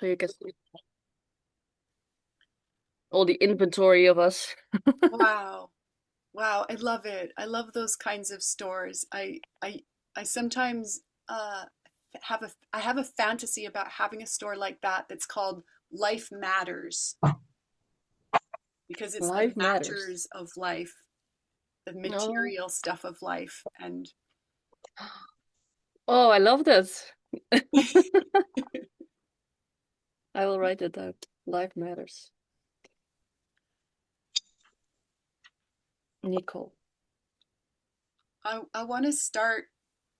So you can see all the inventory of us. Wow. Wow, I love it. I love those kinds of stores. I sometimes I have a fantasy about having a store like that that's called Life Matters because it's the Life matters. matters of life, the No. material stuff of life. And Oh, I love this. I will write it down. Life matters. Nicole. I want to start,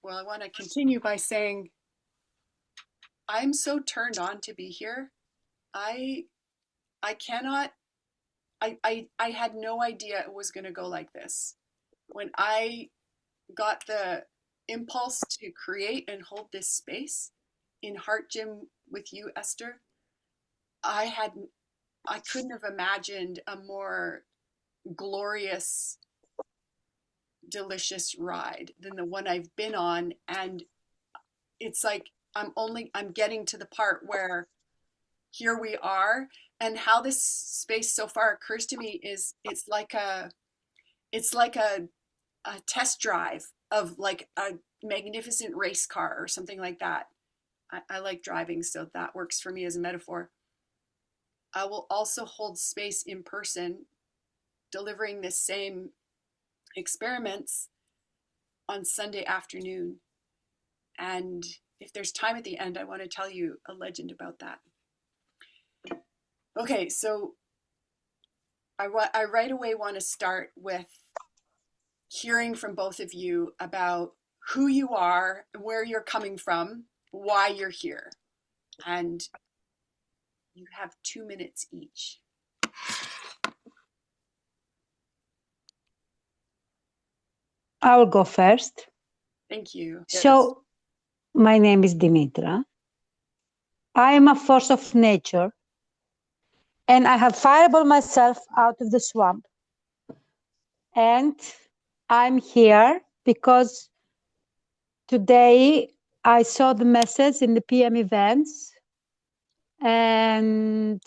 well, I want to continue by saying I'm so turned on to be here. I I cannot I had no idea it was going to go like this. When I got the impulse to create and hold this space in Heart Gym with you, Esther, I had I couldn't have imagined a more glorious, delicious ride than the one I've been on. And it's like I'm getting to the part where here we are. And how this space so far occurs to me is it's like a test drive of like a magnificent race car or something like that. I like driving, so that works for me as a metaphor. I will also hold space in person, delivering the same experiments on Sunday afternoon. And if there's time at the end, I want to tell you a legend about that. Okay, so I right away want to start with hearing from both of you about who you are, where you're coming from, why you're here. And you have 2 minutes each. I will go first. Thank you. Yes. So, my name is Dimitra. I am a force of nature, and I have fireball myself out of the swamp. And I'm here because today I saw the message in the PM events, and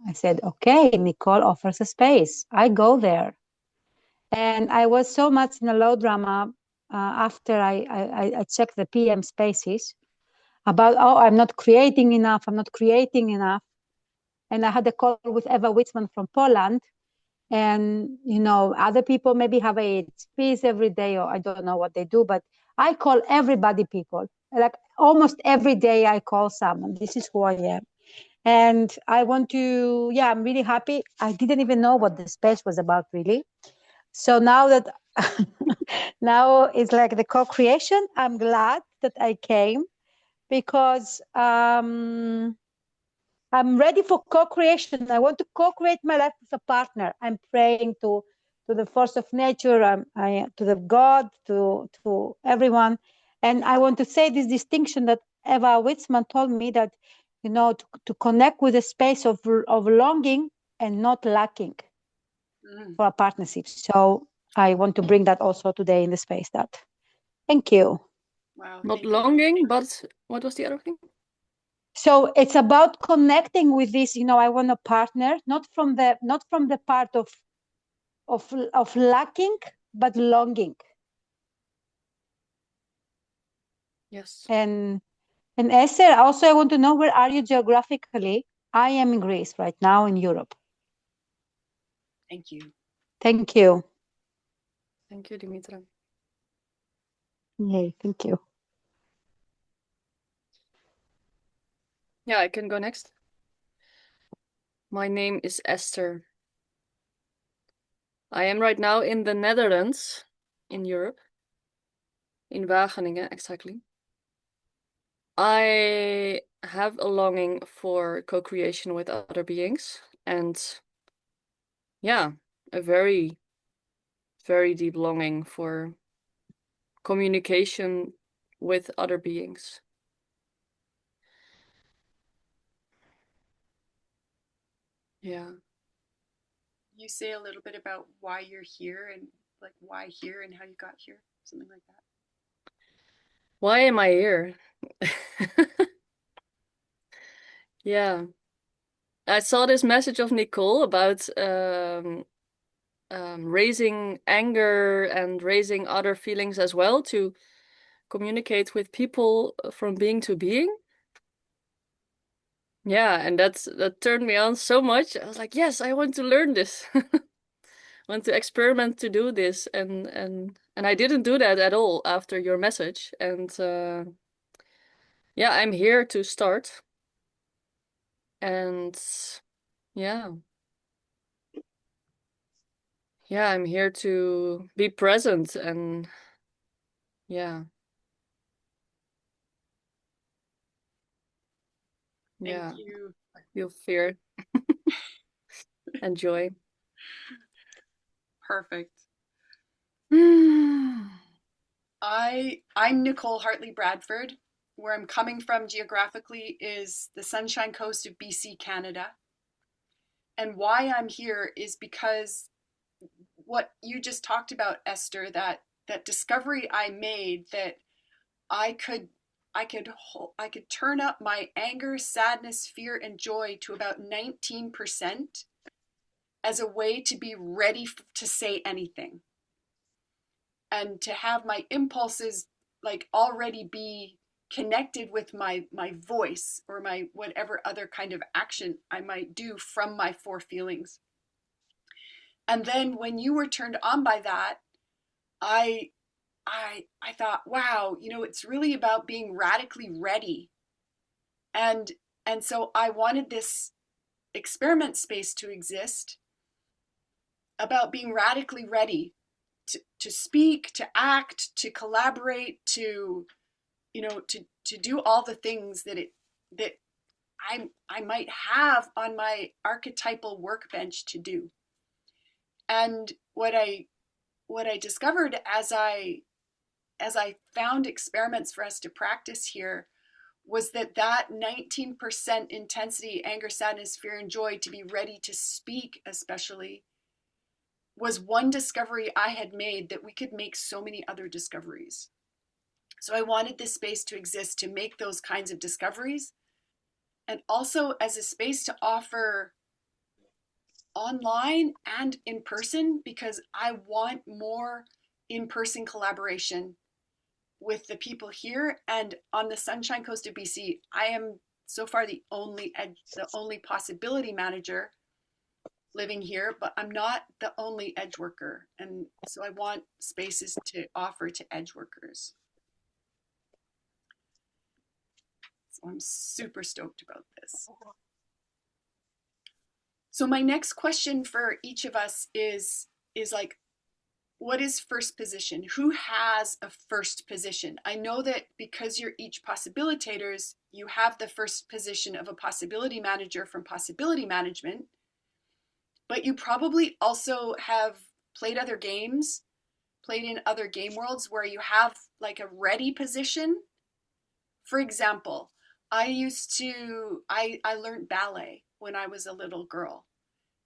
I said, okay, Nicole offers a space. I go there. And I was so much in a low drama after I checked the PM spaces about, oh, I'm not creating enough, I'm not creating enough. And I had a call with Eva Witzman from Poland. And, you know, other people maybe have a space every day, or I don't know what they do, but I call everybody people. Like almost every day I call someone. This is who I am. And I want to, yeah, I'm really happy. I didn't even know what the space was about, really. So now that now it's like the co-creation, I'm glad that I came because I'm ready for co-creation. I want to co-create my life with a partner. I'm praying to the force of nature, to the God, to everyone. And I want to say this distinction that Eva Witzman told me that, you know, to connect with a space of longing and not lacking Mm, for a partnership. So I want to bring that also today in the space. That. Thank you. wow, Not thank you. longing, but what was the other thing? So it's about connecting with this. You know, I want a partner, not from the part of lacking, but longing. Yes. And Esther, also I want to know, where are you geographically? I am in Greece right now, in Europe. Thank you. Thank you. Thank you, Dimitra. Yay, thank you. Yeah, I can go next. My name is Esther. I am right now in the Netherlands, in Europe, in Wageningen, exactly. I have a longing for co-creation with other beings, and yeah, a very, very deep longing for communication with other beings. Yeah. You say a little bit about why you're here and like why here and how you got here, something like that. Why am I here? Yeah. I saw this message of Nicole about raising anger and raising other feelings as well to communicate with people from being to being. Yeah, and that turned me on so much. I was like, yes, I want to learn this. Want to experiment to do this, and I didn't do that at all after your message. And yeah, I'm here to start. And yeah. Yeah, I'm here to be present and yeah. Thank Yeah. you. Feel fear and joy. Perfect. Yeah. I'm Nicole Hartley Bradford. Where I'm coming from geographically is the Sunshine Coast of BC, Canada. And why I'm here is because what you just talked about, Esther, that discovery I made that I could I could I could turn up my anger, sadness, fear, and joy to about 19% as a way to be ready to say anything and to have my impulses like already be connected with my voice or my whatever other kind of action I might do from my four feelings. And then when you were turned on by that, I I thought, wow, it's really about being radically ready. And and so I wanted this experiment space to exist about being radically ready to speak, to act, to collaborate, to do all the things that I might have on my archetypal workbench to do. And what I discovered as I found experiments for us to practice here was that 19% intensity, anger, sadness, fear, and joy to be ready to speak, especially, was one discovery I had made that we could make so many other discoveries. So I wanted this space to exist to make those kinds of discoveries, and also as a space to offer online and in person, because I want more in-person collaboration with the people here. And on the Sunshine Coast of BC, I am so far the only possibility manager living here, but I'm not the only edge worker. And so I want spaces to offer to edge workers. So I'm super stoked about this. So my next question for each of us is like, what is first position? Who has a first position? I know that because you're each possibilitators, you have the first position of a possibility manager from possibility management, but you probably also have played other games, played in other game worlds where you have like a ready position. For example, I learned ballet when I was a little girl.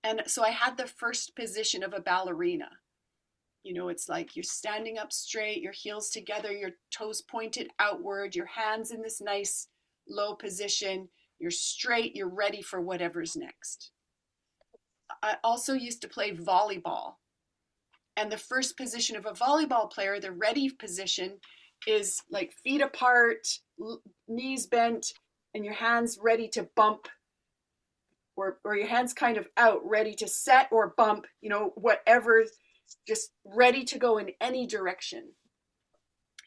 And so I had the first position of a ballerina. It's like you're standing up straight, your heels together, your toes pointed outward, your hands in this nice low position. You're straight, you're ready for whatever's next. I also used to play volleyball. And the first position of a volleyball player, the ready position, is like feet apart, knees bent, and your hands ready to bump, or your hands kind of out, ready to set or bump, whatever, just ready to go in any direction.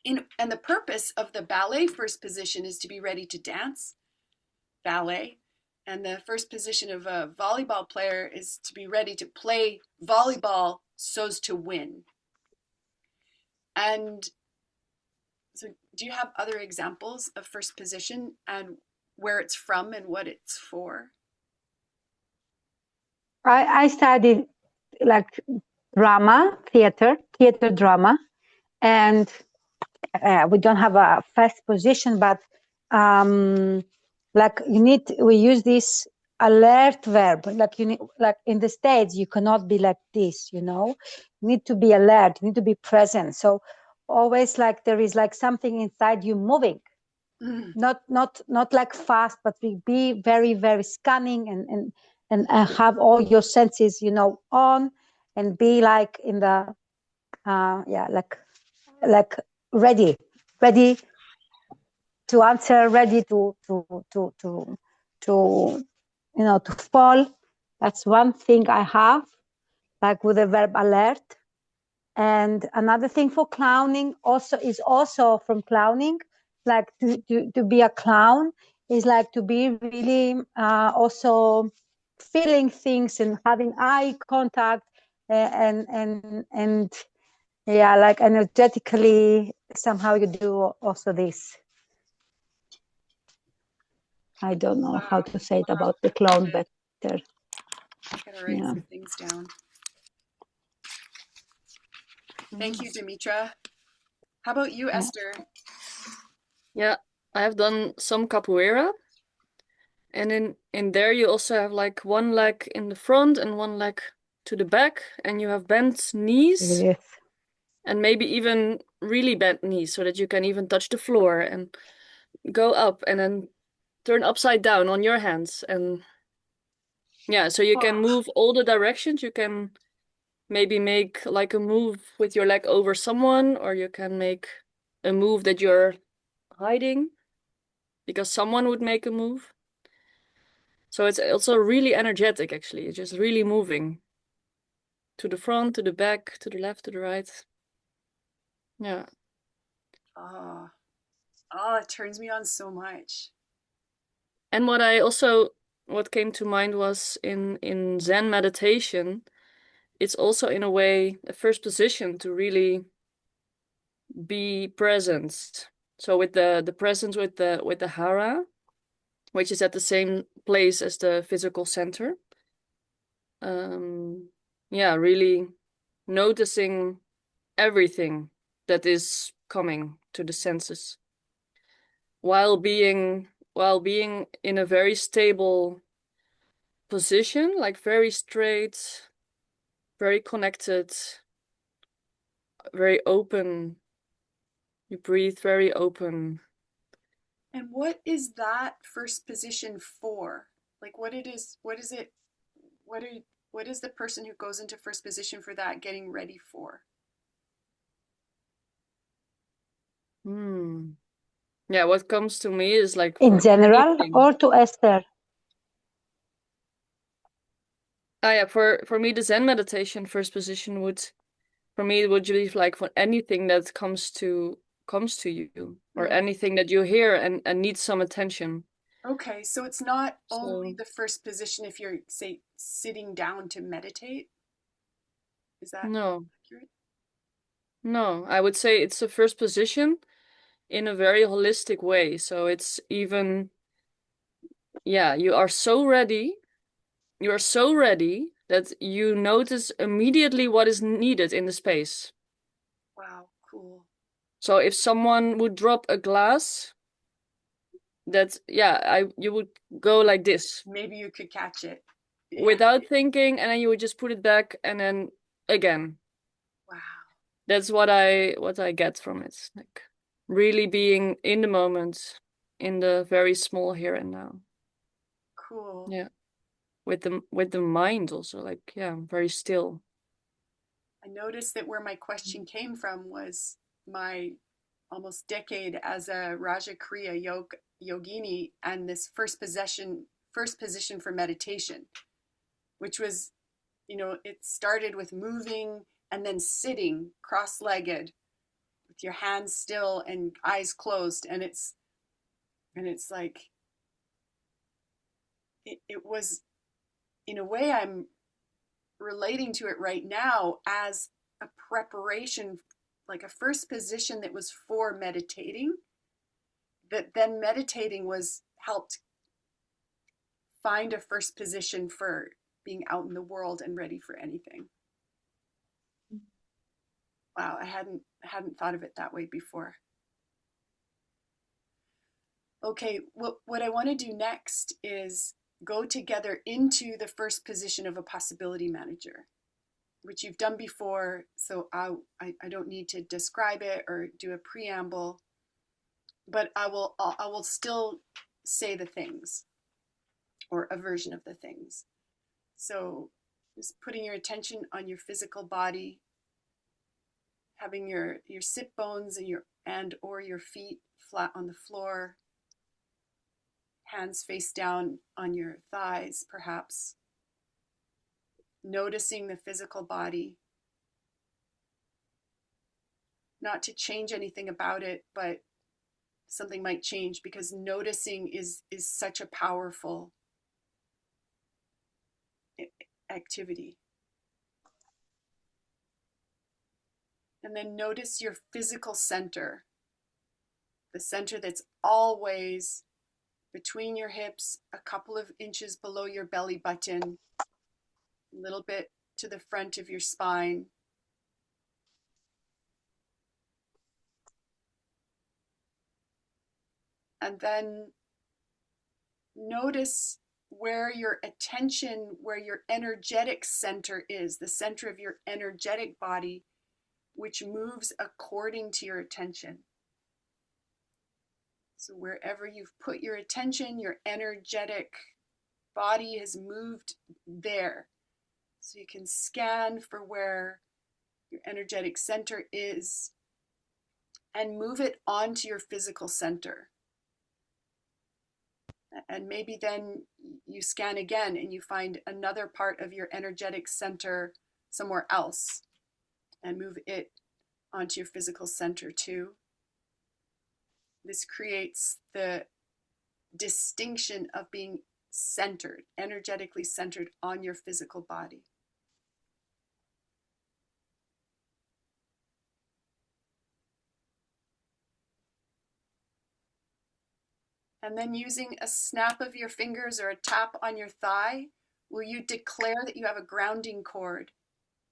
And the purpose of the ballet first position is to be ready to dance, ballet. And the first position of a volleyball player is to be ready to play volleyball so's to win. And so do you have other examples of first position and where it's from and what it's for? I studied like drama, theater drama, and we don't have a first position, but like we use this alert verb. Like you need, like in the States, you cannot be like this. You need to be alert. You need to be present. So always like there is like something inside you moving. Mm. not like fast, but we be very, very scanning and have all your senses, on, and be like in the like ready to answer, ready to to fall. That's one thing I have, like with the verb alert. And another thing for clowning is also from clowning, like to be a clown is like to be really also feeling things and having eye contact, and yeah, like energetically somehow you do also this. I don't know how Wow. to say it about the clown better. I gotta write Yeah. some things down. Thank you, Dimitra. How about you, Yeah. Esther? Yeah, I've done some capoeira, and in there you also have like one leg in the front and one leg to the back, and you have bent knees Yes. and maybe even really bent knees so that you can even touch the floor and go up and then turn upside down on your hands. And yeah, so you can Oh, move all the directions. You can maybe make like a move with your leg over someone, or you can make a move that you're hiding because someone would make a move. So it's also really energetic, actually. It's just really moving to the front, to the back, to the left, to the right. Yeah. oh, oh, it turns me on so much. And what came to mind was in Zen meditation, it's also in a way a first position to really be present. So with the presence with the hara, which is at the same place as the physical center. Um, yeah, really noticing everything that is coming to the senses while being in a very stable position, like very straight, very connected, very open. You breathe very open. And what is that first position for? Like what is it, what are, what is the person who goes into first position for that getting ready for? Hmm. Yeah, what comes to me is like In for general anything. or to Esther? Ah, yeah, for me, the Zen meditation first position for me, it would be like for anything that comes to you, or Mm. anything that you hear and needs some attention. Okay, so it's not only So the first position if you're, say, sitting down to meditate. Is that no, accurate? no, I would say it's the first position in a very holistic way. So it's even, yeah, you are so ready that you notice immediately what is needed in the space. Wow, cool. So if someone would drop a glass, you would go like this Maybe you could catch it. Yeah. without thinking, and then you would just put it back and then again. Wow, That's what I get from it. Like really being in the moment, in the very small here and now. cool. Yeah. With the mind also, like, yeah, very still. I noticed that where my question came from was my almost decade as a Raja Kriya yogini and this first position for meditation, which was, it started with moving and then sitting cross-legged with your hands still and eyes closed, and it's like it was, in a way, I'm relating to it right now as a preparation, like a first position that was for meditating, that then meditating was helped find a first position for being out in the world and ready for anything. Wow, I hadn't thought of it that way before. Okay, what I want to do next is go together into the first position of a possibility manager, which you've done before, so I don't need to describe it or do a preamble. but I will still say the things, or a version of the things. So just putting your attention on your physical body, having your sit bones and or your feet flat on the floor, hands face down on your thighs, perhaps. Noticing the physical body. Not to change anything about it, but something might change, because noticing is such a powerful activity. And then notice your physical center, the center that's always between your hips, a couple of inches below your belly button, a little bit to the front of your spine. And then notice where your attention, where your energetic center is, the center of your energetic body, which moves according to your attention. So wherever you've put your attention, your energetic body has moved there. So you can scan for where your energetic center is and move it onto your physical center. And maybe then you scan again and you find another part of your energetic center somewhere else and move it onto your physical center too. This creates the distinction of being centered, energetically centered on your physical body. And then using a snap of your fingers or a tap on your thigh, will you declare that you have a grounding cord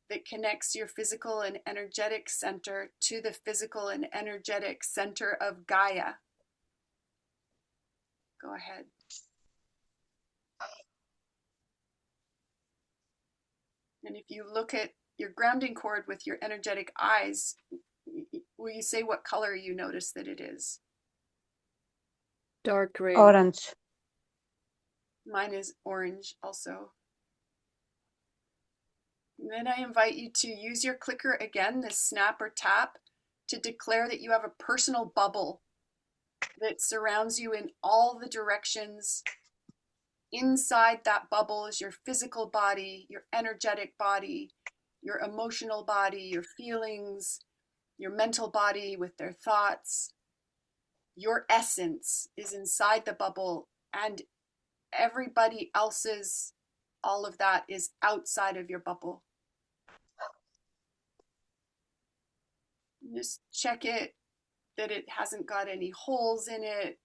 that connects your physical and energetic center to the physical and energetic center of Gaia? Go ahead. And if you look at your grounding cord with your energetic eyes, will you say what color you notice that it is? Dark gray. Orange. Mine is orange also. And then I invite you to use your clicker again, this snap or tap, to declare that you have a personal bubble that surrounds you in all the directions. Inside that bubble is your physical body, your energetic body, your emotional body, your feelings, your mental body with their thoughts. Your essence is inside the bubble, and everybody else's, all of that is outside of your bubble. Just check it, that it hasn't got any holes in it.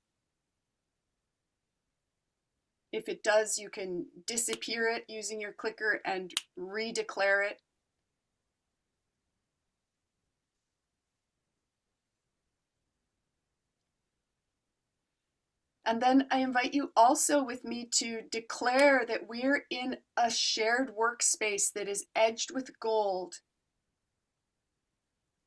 If it does, you can disappear it using your clicker and redeclare it. And then I invite you also with me to declare that we're in a shared workspace that is edged with gold.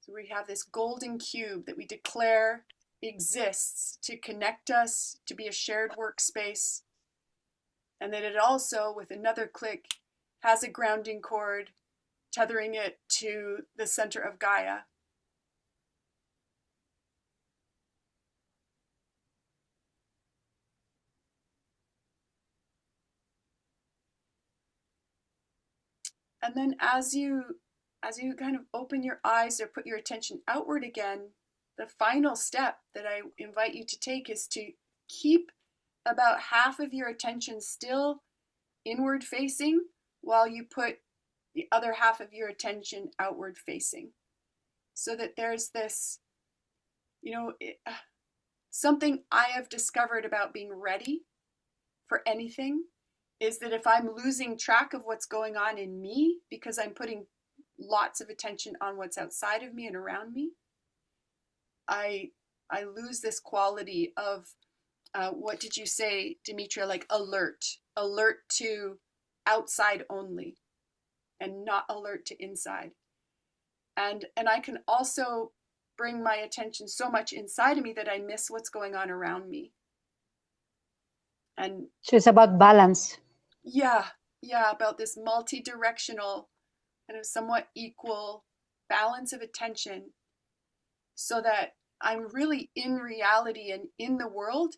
So we have this golden cube that we declare exists to connect us, to be a shared workspace. And that it also, with another click, has a grounding cord, tethering it to the center of Gaia. And then as you kind of open your eyes or put your attention outward again, the final step that I invite you to take is to keep about half of your attention still inward facing while you put the other half of your attention outward facing. So that there's this, something I have discovered about being ready for anything is that if I'm losing track of what's going on in me because I'm putting lots of attention on what's outside of me and around me, I lose this quality of, what did you say, Demetria, like alert to outside only and not alert to inside. And I can also bring my attention so much inside of me that I miss what's going on around me. And So it's about balance. yeah, about this multi-directional, kind of somewhat equal balance of attention, so that I'm really in reality and in the world.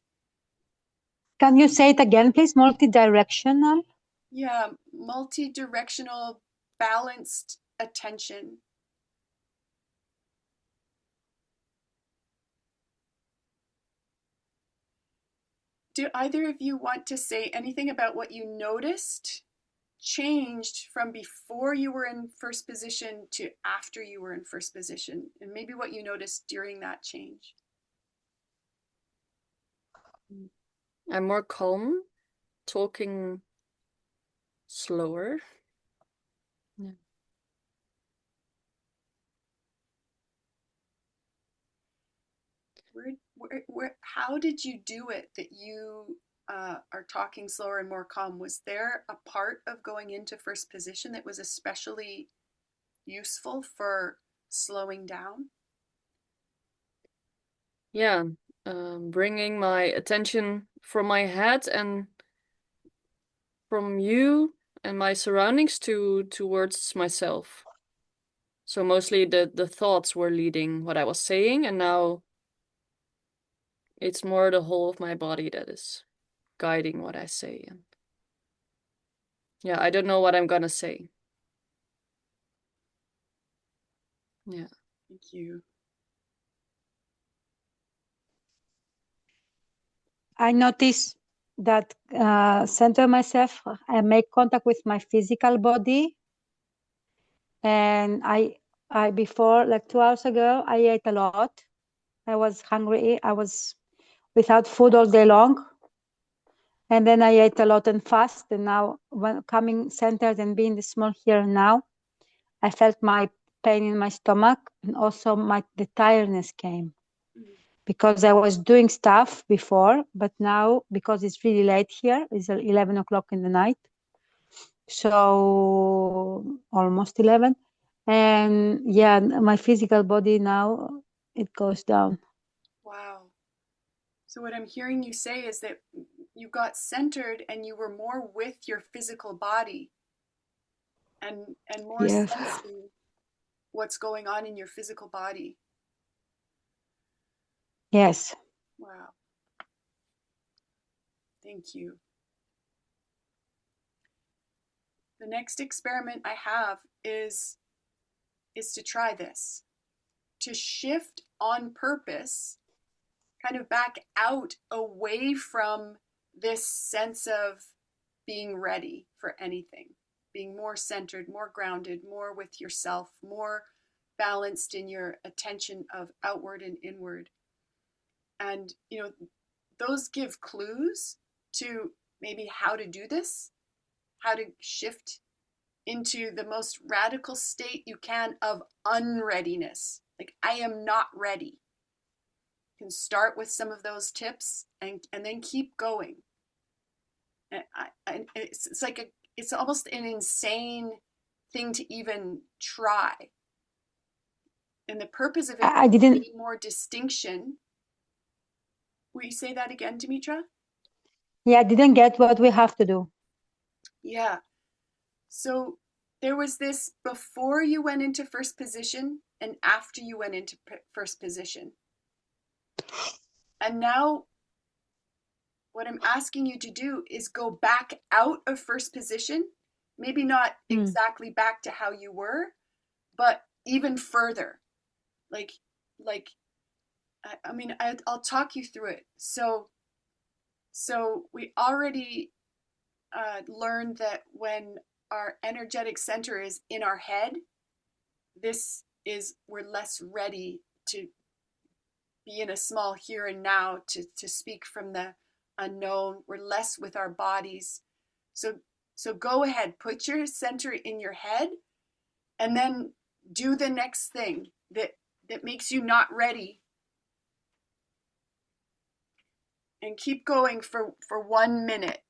Can you say it again, please? Multi-directional? Yeah, multi-directional, balanced attention. Do either of you want to say anything about what you noticed changed from before you were in first position to after you were in first position, and maybe what you noticed during that change? I'm more calm, talking slower. Yeah. How did you do it that you are talking slower and more calm? Was there a part of going into first position that was especially useful for slowing down? Yeah, bringing my attention from my head and from you and my surroundings towards myself. So mostly the thoughts were leading what I was saying, and now it's more the whole of my body that is guiding what I say. And yeah, I don't know what I'm gonna say. Yeah. Thank you. I notice that center myself, I make contact with my physical body. And I before, like 2 hours ago, I ate a lot. I was hungry. I was without food all day long. And then I ate a lot and fast. And now, when coming centered and being small here now, I felt my pain in my stomach, and also the tiredness came because I was doing stuff before, but now because it's really late here, it's 11 o'clock in the night, so almost 11, and yeah, my physical body now, it goes down. Wow. So what I'm hearing you say is that you got centered and you were more with your physical body, and more Yes. sensing what's going on in your physical body. Yes. Wow. Thank you. The next experiment I have is to try this, to shift on purpose, kind of back out away from this sense of being ready for anything, being more centered, more grounded, more with yourself, more balanced in your attention of outward and inward. And, those give clues to maybe how to do this, how to shift into the most radical state you can of unreadiness. Like, I am not ready. You can start with some of those tips and then keep going. And it's like it's almost an insane thing to even try. And the purpose of it I is to didn't. gain more distinction. Will you say that again, Dimitra? Yeah, I didn't get what we have to do. Yeah. So there was this before you went into first position and after you went into first position. And now what I'm asking you to do is go back out of first position, maybe not exactly back to how you were, but even further. Like, I'll talk you through it. So we already learned that when our energetic center is in our head, we're less ready to be in a small here and now, to speak from the unknown. We're less with our bodies. So go ahead, put your center in your head, and then do the next thing that makes you not ready, and keep going for 1 minute.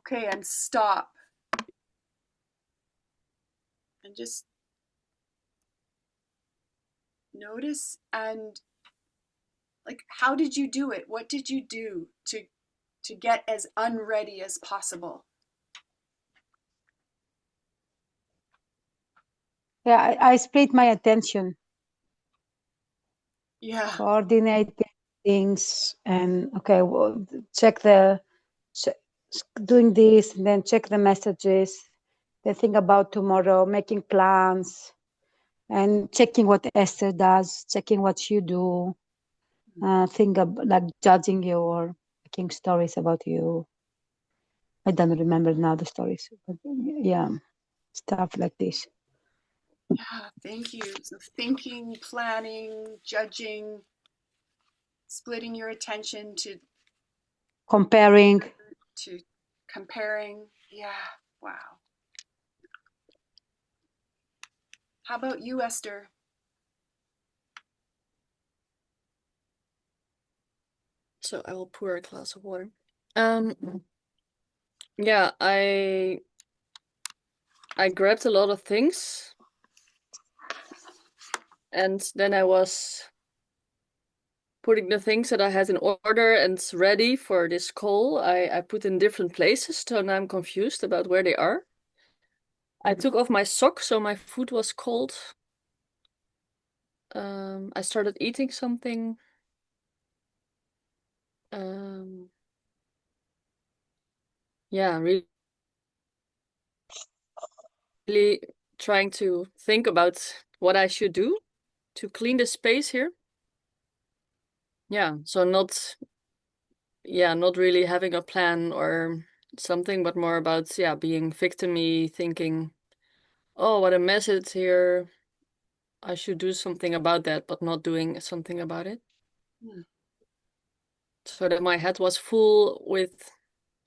Okay, and stop. And just notice, and like, how did you do it? What did you do to get as unready as possible? Yeah, I split my attention, Yeah. coordinate things, and okay, well, check the doing this, and then check the messages, then think about tomorrow, making plans, and checking what Esther does, checking what you do, think of like judging you or making stories about you. I don't remember now the stories, but yeah, stuff like this. Yeah, thank you. So thinking, planning, judging, splitting your attention Comparing. to comparing. Yeah, wow. How about you, Esther? So I will pour a glass of water. Yeah, I grabbed a lot of things, and then I was putting the things that I had in order and ready for this call. I put in different places, so now I'm confused about where they are. I took off my sock, so my foot was cold. I started eating something. Um, yeah, really trying to think about what I should do to clean the space here. Yeah, so not really having a plan or something, but more about, yeah, being victimy, thinking, oh, what a mess it's here. I should do something about that, but not doing something about it. Hmm. So that my head was full with,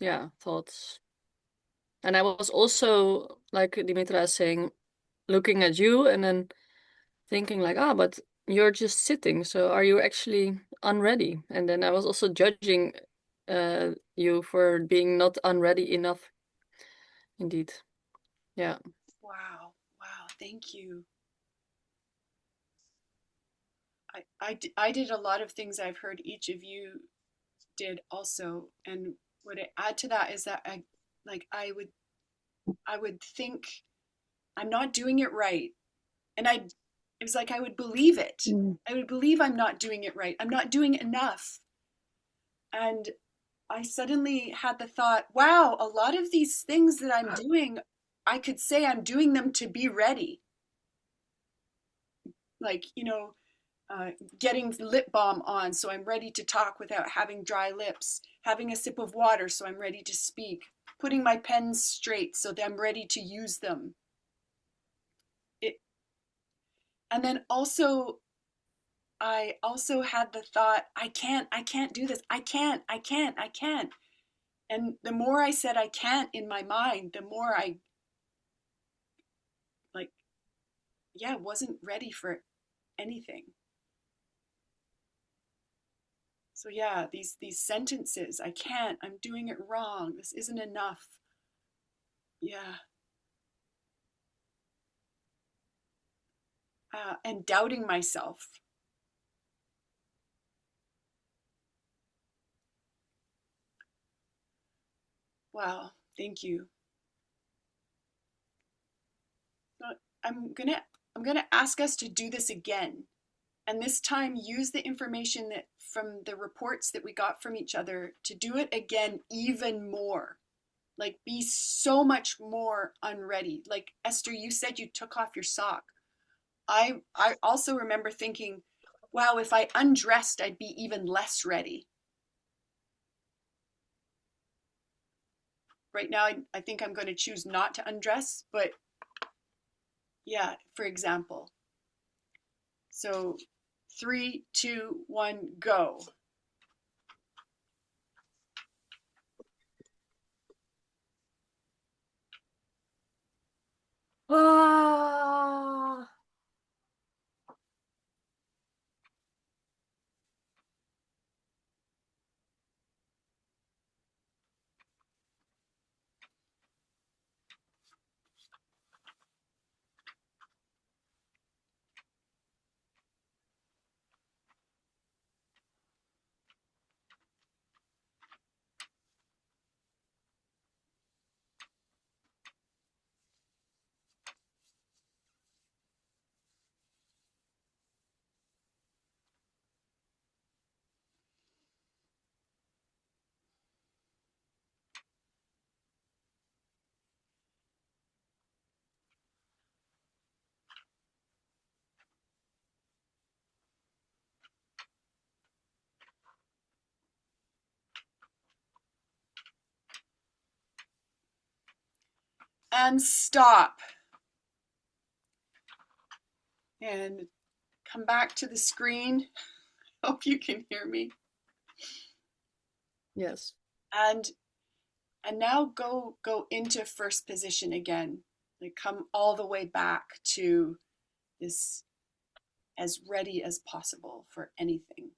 yeah, thoughts. And I was also, like Dimitra is saying, looking at you and then thinking like, ah, but you're just sitting, so are you actually unready? And then I was also judging you for being not unready enough. Indeed. Yeah. Wow, wow, thank you. I did a lot of things I've heard each of you did also. And what I add to that is that I would think I'm not doing it right. And it was like I would believe it. Mm. I would believe I'm not doing it right. I'm not doing enough. And I suddenly had the thought, wow, a lot of these things that I'm doing, I could say I'm doing them to be ready. Like, getting lip balm on so I'm ready to talk without having dry lips, having a sip of water so I'm ready to speak, putting my pens straight so that I'm ready to use them. It, and then also, I also had the thought, I can't do this. I can't. And the more I said I can't in my mind, the more I, like, yeah, wasn't ready for anything. So yeah, these sentences, I can't, I'm doing it wrong, this isn't enough. Yeah. And doubting myself. Wow, thank you. So I'm gonna I'm gonna ask us to do this again, and this time use the information that from the reports that we got from each other to do it again even more. Like, be so much more unready. Like Esther, you said you took off your sock. I also remember thinking, wow, if I undressed, I'd be even less ready. Right now, I think I'm going to choose not to undress, but yeah, for example. So 3, 2, 1, go. Ah. and stop. And come back to the screen. Hope you can hear me. Yes. And now go into first position again. Like come all the way back to this as ready as possible for anything.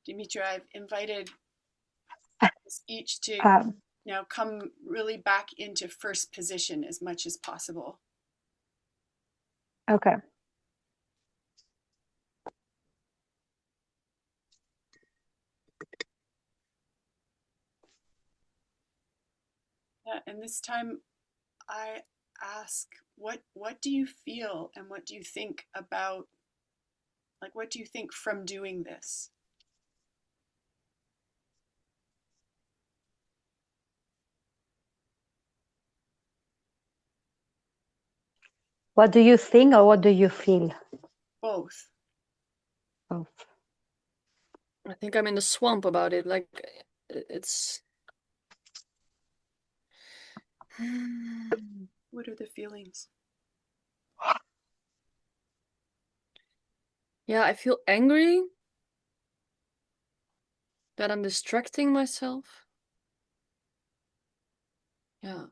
Dimitri, I've invited us each to now come really back into first position as much as possible. Okay. Yeah, and this time I ask, what do you feel and what do you think about, like, what do you think from doing this? What do you think or what do you feel? Both. Both. I think I'm in the swamp about it. Like, it's. What are the feelings? Yeah, I feel angry that I'm distracting myself. Yeah.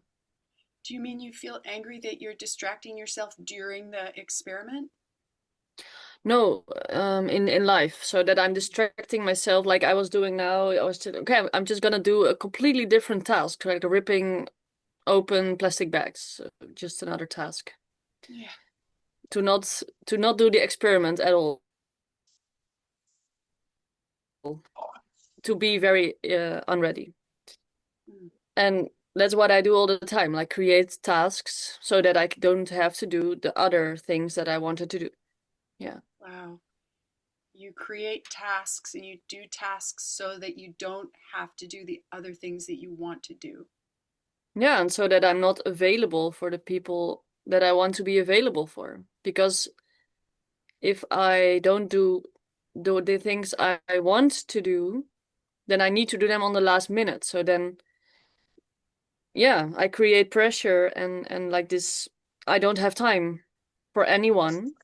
Do you mean you feel angry that you're distracting yourself during the experiment? No, in life, so that I'm distracting myself like I was doing now. I was just, okay, I'm just gonna do a completely different task, like ripping open plastic bags. So just another task. Yeah. To not do the experiment at all. To be very unready. Mm. And that's what I do all the time, like create tasks so that I don't have to do the other things that I wanted to do. Yeah. Wow. You create tasks and you do tasks so that you don't have to do the other things that you want to do. Yeah, and so that I'm not available for the people that I want to be available for. Because if I don't do the things I want to do, then I need to do them on the last minute. So then, yeah, I create pressure and like this, I don't have time for anyone.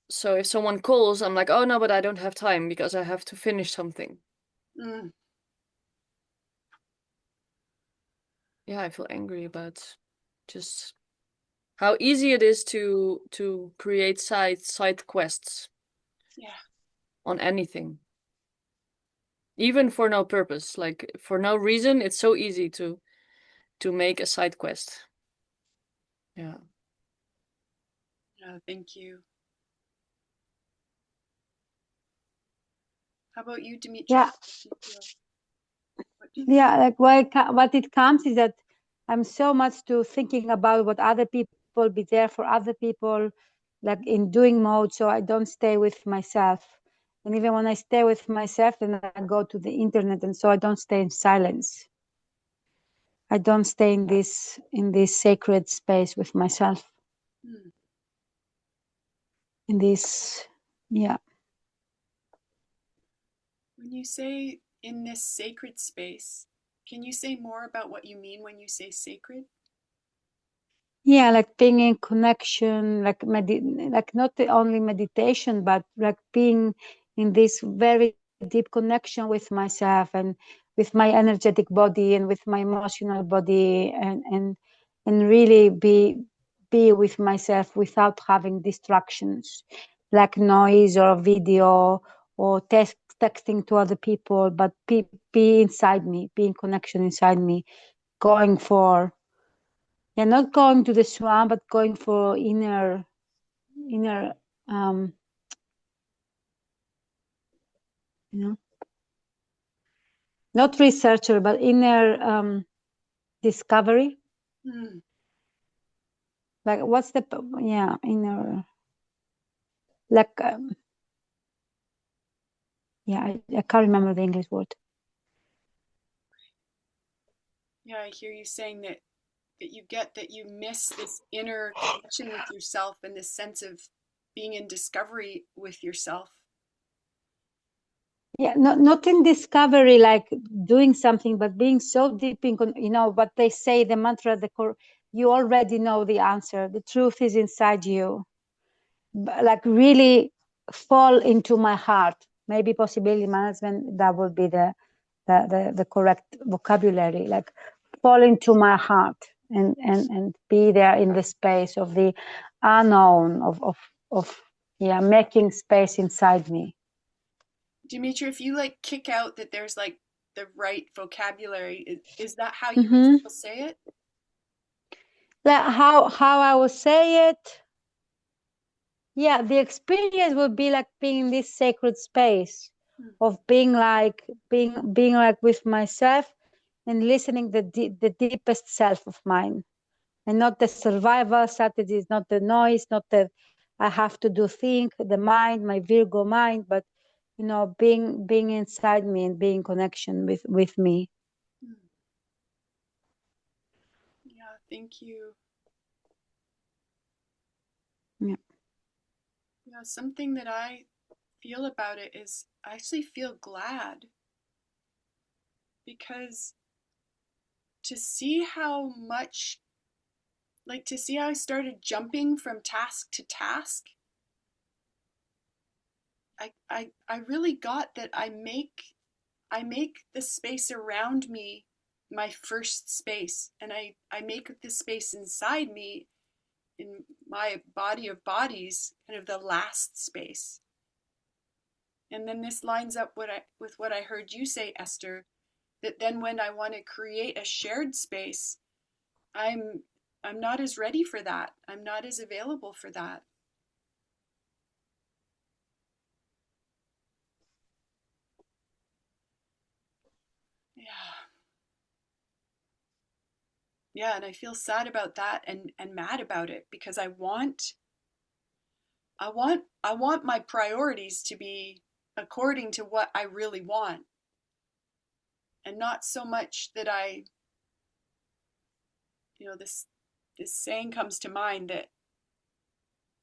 So if someone calls, I'm like, oh no, but I don't have time because I have to finish something. Mm. Yeah, I feel angry about just how easy it is to create side quests Yeah. on anything. Even for no purpose, like for no reason, it's so easy to make a side quest. Yeah. Thank you. How about you, Dimitri? Yeah. Yeah, like what it comes is that I'm so much to thinking about what other people, be there for other people, like in doing mode, so I don't stay with myself. And even when I stay with myself, then I go to the internet, and so I don't stay in silence. I don't stay in this sacred space with myself. Mm. In this, yeah. When you say in this sacred space, can you say more about what you mean when you say sacred? Yeah, like being in connection, like like not only meditation, but like being in this very deep connection with myself and with my energetic body and with my emotional body, and really be with myself without having distractions like noise or video or texting to other people, but be inside me, be in connection inside me, going for, yeah, not going to the swamp, but going for inner, um, you know, not researcher, but inner discovery. Mm. Like, what's the, yeah, inner, like, Yeah, I can't remember the English word. Yeah, I hear you saying that you get that you miss this inner connection with yourself and this sense of being in discovery with yourself. Yeah, not in discovery, like doing something, but being so deep in, what they say, the mantra, you already know the answer. The truth is inside you. Like really fall into my heart. Maybe possibility management, that would be the correct vocabulary. Like fall into my heart and be there in the space of the unknown, of making space inside me. Dimitri, if you like kick out that there's like the right vocabulary, is that how you would still say it? How I would say it? Yeah, the experience would be like being in this sacred space of being like with myself and listening the deepest self of mine, and not the survival strategies, not the noise, not the I have to do think, the mind, my Virgo mind, but being inside me and being in connection with me. Yeah, thank you. Yeah. Yeah, something that I feel about it is I actually feel glad, because to see how much, like to see how I started jumping from task to task, I really got that I make the space around me my first space, and I make the space inside me in my body of bodies kind of the last space. And then this lines up with what I heard you say, Esther, that then when I want to create a shared space, I'm I'm not as ready for that. I'm not as available for that. Yeah. Yeah, and I feel sad about that and mad about it, because I want my priorities to be according to what I really want, and not so much that this saying comes to mind that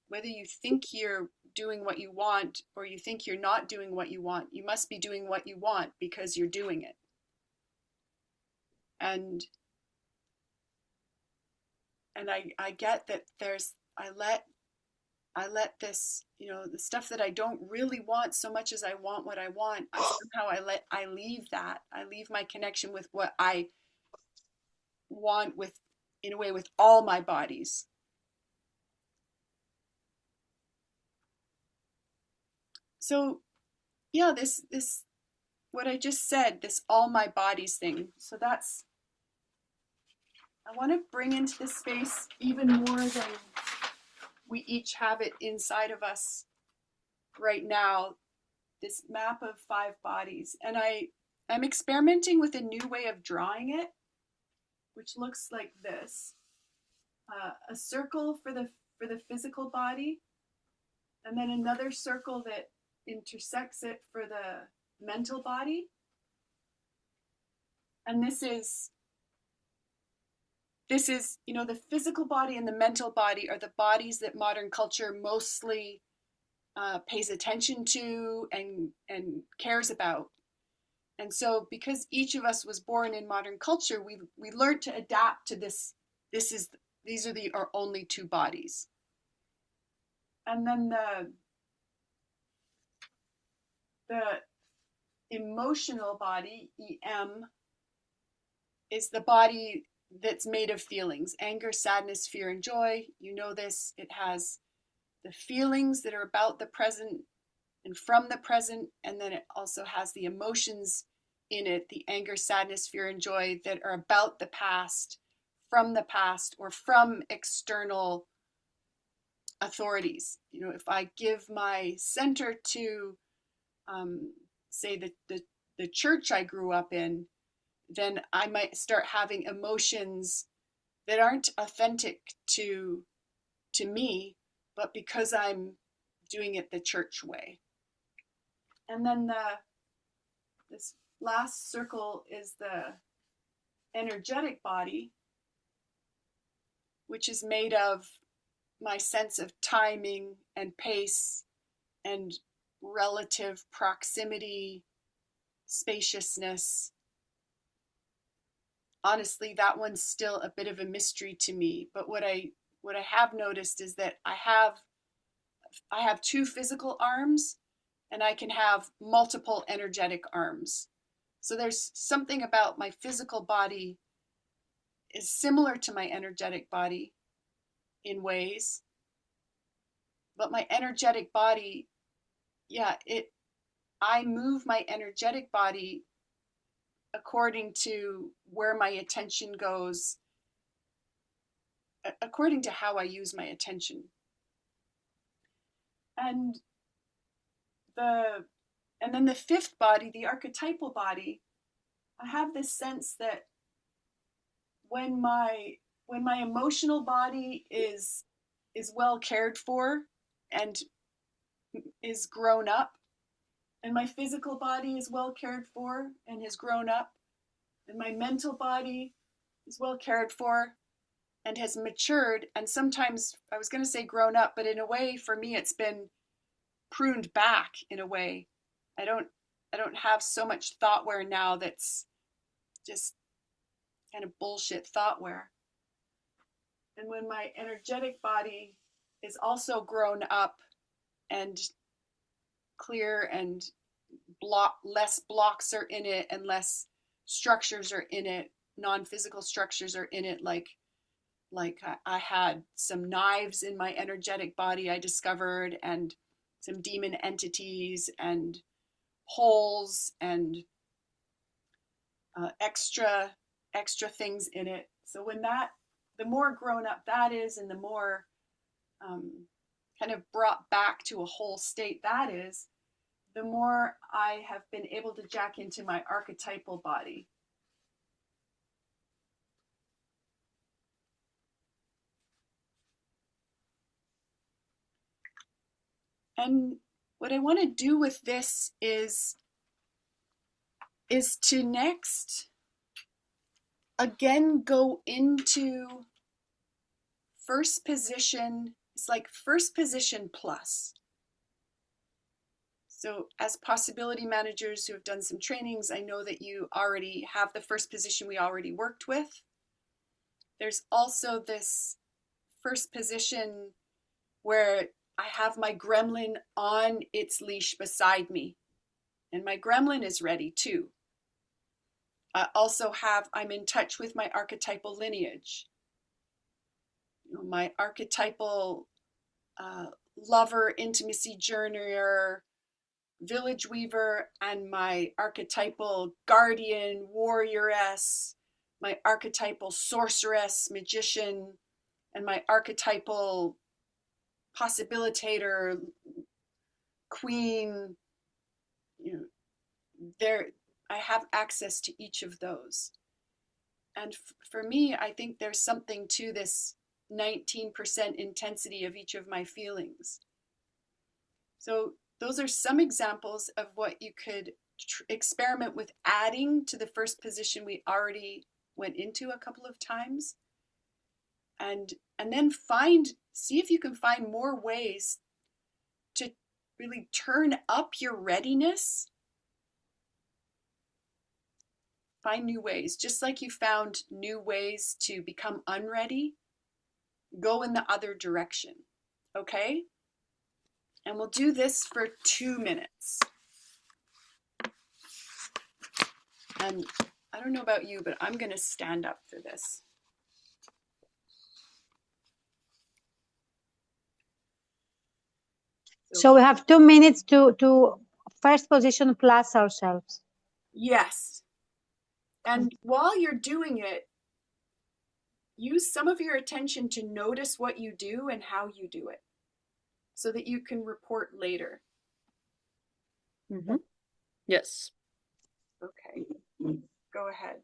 whether you think you're doing what you want or you think you're not doing what you want, you must be doing what you want because you're doing it. And I get that I let this, the stuff that I don't really want so much as I want what I want, I leave that. I leave my connection with what I want, with, in a way, with all my bodies. So yeah, this what I just said, this all my bodies thing. So I want to bring into this space even more than we each have it inside of us right now, this map of 5 bodies. And I'm experimenting with a new way of drawing it, which looks like this: a circle for the physical body, and then another circle that intersects it for the mental body. And this is the physical body and the mental body are the bodies that modern culture mostly pays attention to and cares about. And so, because each of us was born in modern culture, we learned to adapt to this. These are our only 2 bodies. And then the emotional body, EM, is the body that's made of feelings: anger, sadness, fear, and joy. You know this. It has the feelings that are about the present and from the present, and then it also has the emotions in it: the anger, sadness, fear, and joy, that are about the past, from the past, or from external authorities. If I give my center to, say, the church I grew up in, then I might start having emotions that aren't authentic to me, but because I'm doing it the church way. And then this last circle is the energetic body, which is made of my sense of timing and pace and relative proximity, spaciousness. Honestly, that one's still a bit of a mystery to me. But what I have noticed is that I have two physical arms, and I can have multiple energetic arms. So there's something about my physical body is similar to my energetic body in ways, but my energetic body, yeah, I move my energetic body according to where my attention goes, according to how I use my attention. And then the fifth body, the archetypal body, I have this sense that when my emotional body is well cared for and is grown up, and my physical body is well cared for and has grown up, and my mental body is well cared for and has matured, and sometimes I was going to say grown up, but in a way for me it's been pruned back in a way. I don't have so much thoughtware now that's just kind of bullshit thoughtware. And when my energetic body is also grown up and clear and less blocks are in it and less structures are in it, non-physical structures are in it, like I had some knives in my energetic body I discovered, and some demon entities and holes and extra things in it. So when the more grown up that is, and the more kind of brought back to a whole state that is, the more I have been able to jack into my archetypal body. And what I want to do with this is to next again go into first position. It's like first position plus. So as possibility managers who have done some trainings, I know that you already have the first position we already worked with. There's also this first position where I have my gremlin on its leash beside me, and my gremlin is ready too. I also I'm in touch with my archetypal lineage. You know, my archetypal lover, intimacy journeyer, village weaver, and my archetypal guardian, warrioress, my archetypal sorceress, magician, and my archetypal possibilitator, queen. You know, I have access to each of those. And for me, I think there's something to this 19% intensity of each of my feelings. So those are some examples of what you could experiment with adding to the first position we already went into a couple of times. And then see if you can find more ways to really turn up your readiness. Find new ways, just like you found new ways to become unready, go in the other direction, okay? And we'll do this for 2 minutes. And I don't know about you, but I'm gonna stand up for this. So we have 2 minutes to first position plus ourselves. Yes. And while you're doing it, use some of your attention to notice what you do and how you do it, so that you can report later. Mm-hmm. Yes. Okay. Go ahead.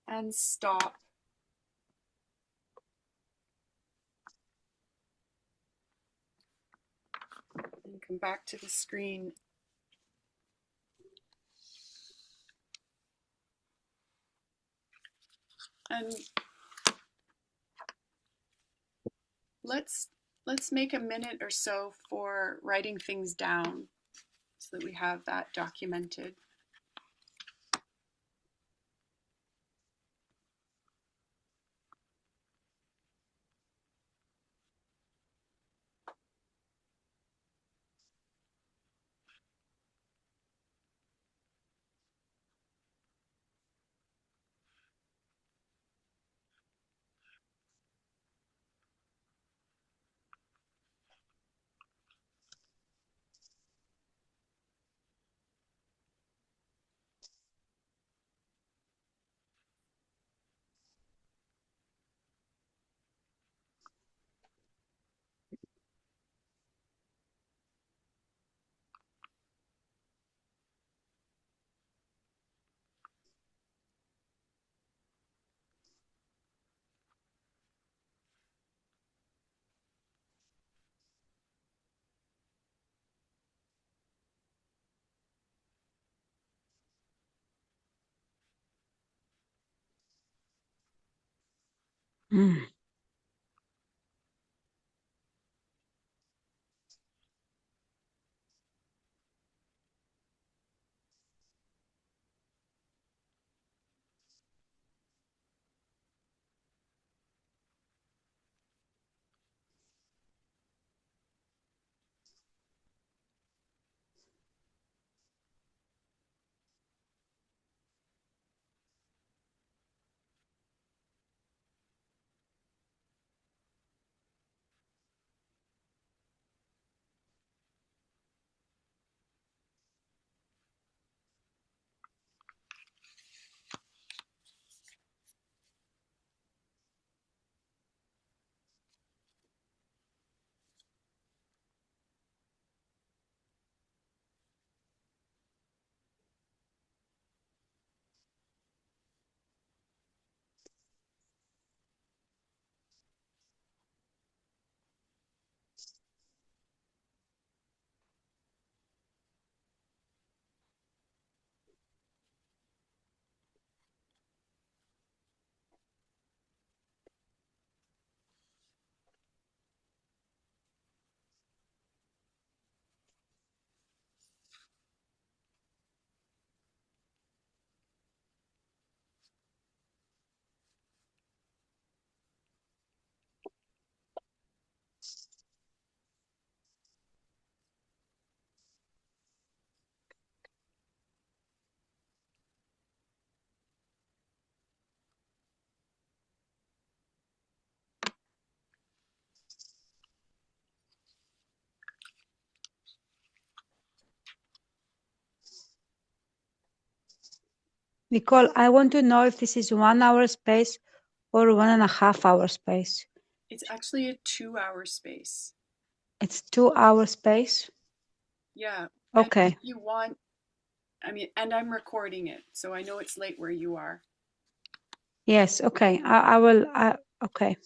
and stop. And come back to the screen. And let's make a minute or so for writing things down so that we have that documented. Mm. Nicole, I want to know if this is 1 hour space or 1.5 hour space. It's actually a 2-hour space. It's 2 hour space? Yeah. Okay. And if you want, I mean, and I'm recording it, so I know it's late where you are. Yes, okay. I will, okay.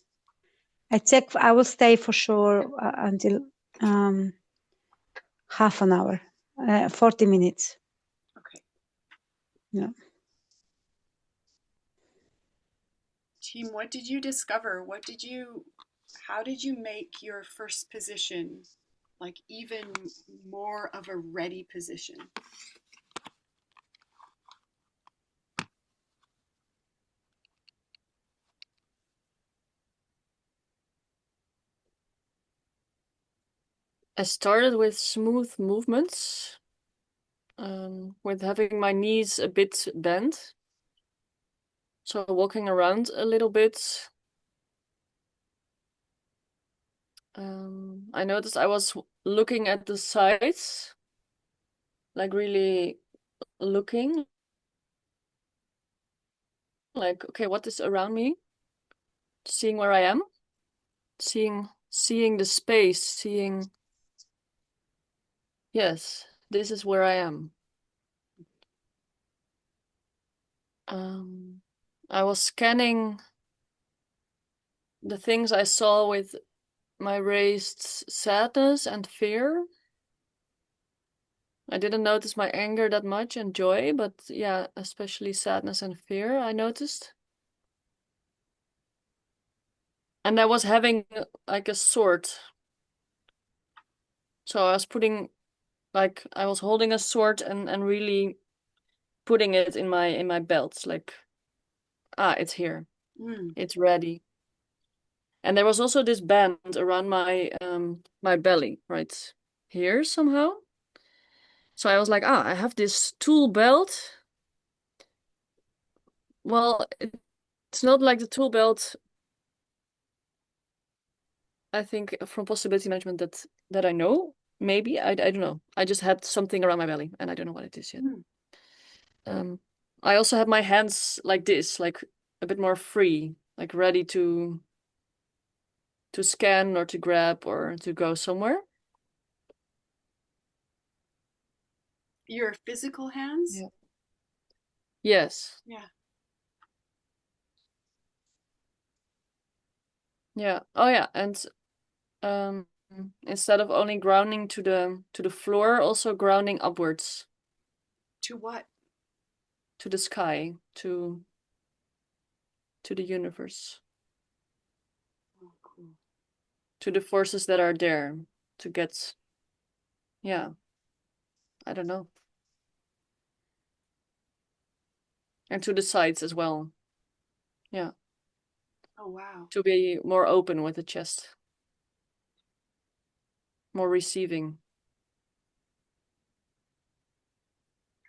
I will stay for sure until half an hour, 40 minutes. Okay. Yeah. Team, what did you discover? How did you make your first position like even more of a ready position? I started with smooth movements, with having my knees a bit bent. So walking around a little bit. I noticed I was looking at the sides, like really looking, like, okay, what is around me? Seeing where I am, seeing the space, seeing, yes, this is where I am. I was scanning the things I saw with my raised sadness and fear. I didn't notice my anger that much and joy, but yeah, especially sadness and fear I noticed. And I was having like a sword. So I was putting like I was holding a sword and really putting it in my belt, like it's here. Mm. It's ready. And there was also this band around my belly, right here somehow. So I was like, I have this tool belt. Well, it's not like the tool belt I think from possibility management that I know. Maybe I don't know. I just had something around my belly and I don't know what it is yet. Mm. Um, I also had my hands like this, like a bit more free, like ready to scan or to grab or to go somewhere. Your physical hands? Yeah. Yes. Yeah. Yeah. Oh yeah. And um instead of only grounding to the floor, also grounding upwards To what? to the sky, to the universe, Oh, cool. to the forces that are there to get, yeah, I don't know. And to the sides as well. Yeah. Oh, wow. To be more open with the chest, more receiving.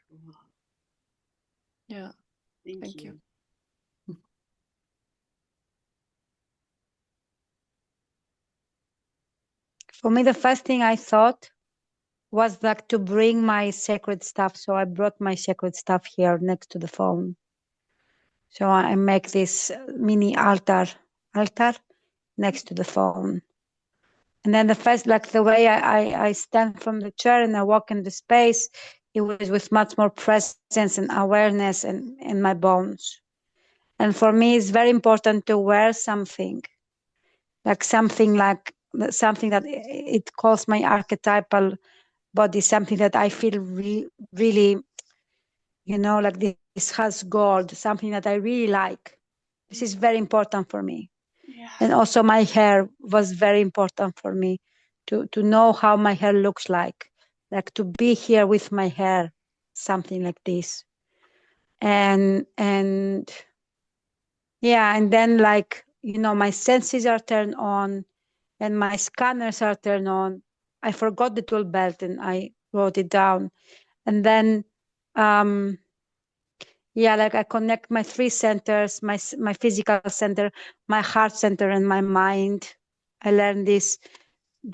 Cool. Yeah. Thank Thank you. you. For me, the first thing I thought was like to bring my sacred stuff. So I brought my sacred stuff here next to the phone. So I make this mini altar next to the phone. And then the first, like the way I stand from the chair and I walk in the space, it was with much more presence and awareness and in my bones. And for me, it's very important to wear something like something that it calls my archetypal body, something that I feel really, like this has gold, something that I really like. This is very important for me. Yeah. And also my hair was very important for me to know how my hair looks like to be here with my hair, something like this. And yeah, and then like, my senses are turned on and my scanners are turned on. I forgot the tool belt and I wrote it down. And then yeah, like I connect my three centers, my physical center, my heart center, and my mind. I learned this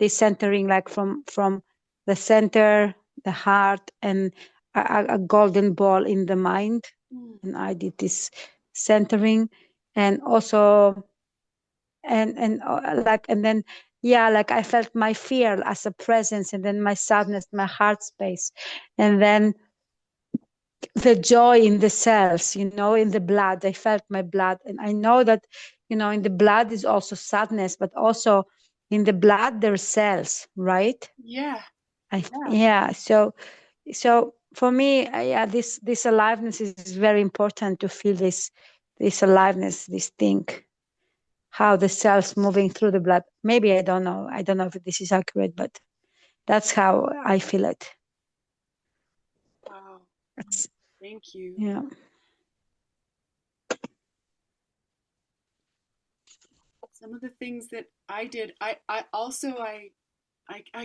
centering like from the center, the heart, and a golden ball in the mind. Mm. And I did this centering, and also and then yeah, like I felt my fear as a presence, and then my sadness, my heart space, and then the joy in the cells, in the blood. I felt my blood, and I know that in the blood is also sadness, but also in the blood there's cells, right? Yeah. Yeah. Yeah, so for me, yeah, this aliveness is very important, to feel this aliveness, this thing, how the cells moving through the blood. Maybe I don't know if this is accurate, but that's how I feel it. Wow. It's, Thank you. yeah. Some of the things that I did, I also I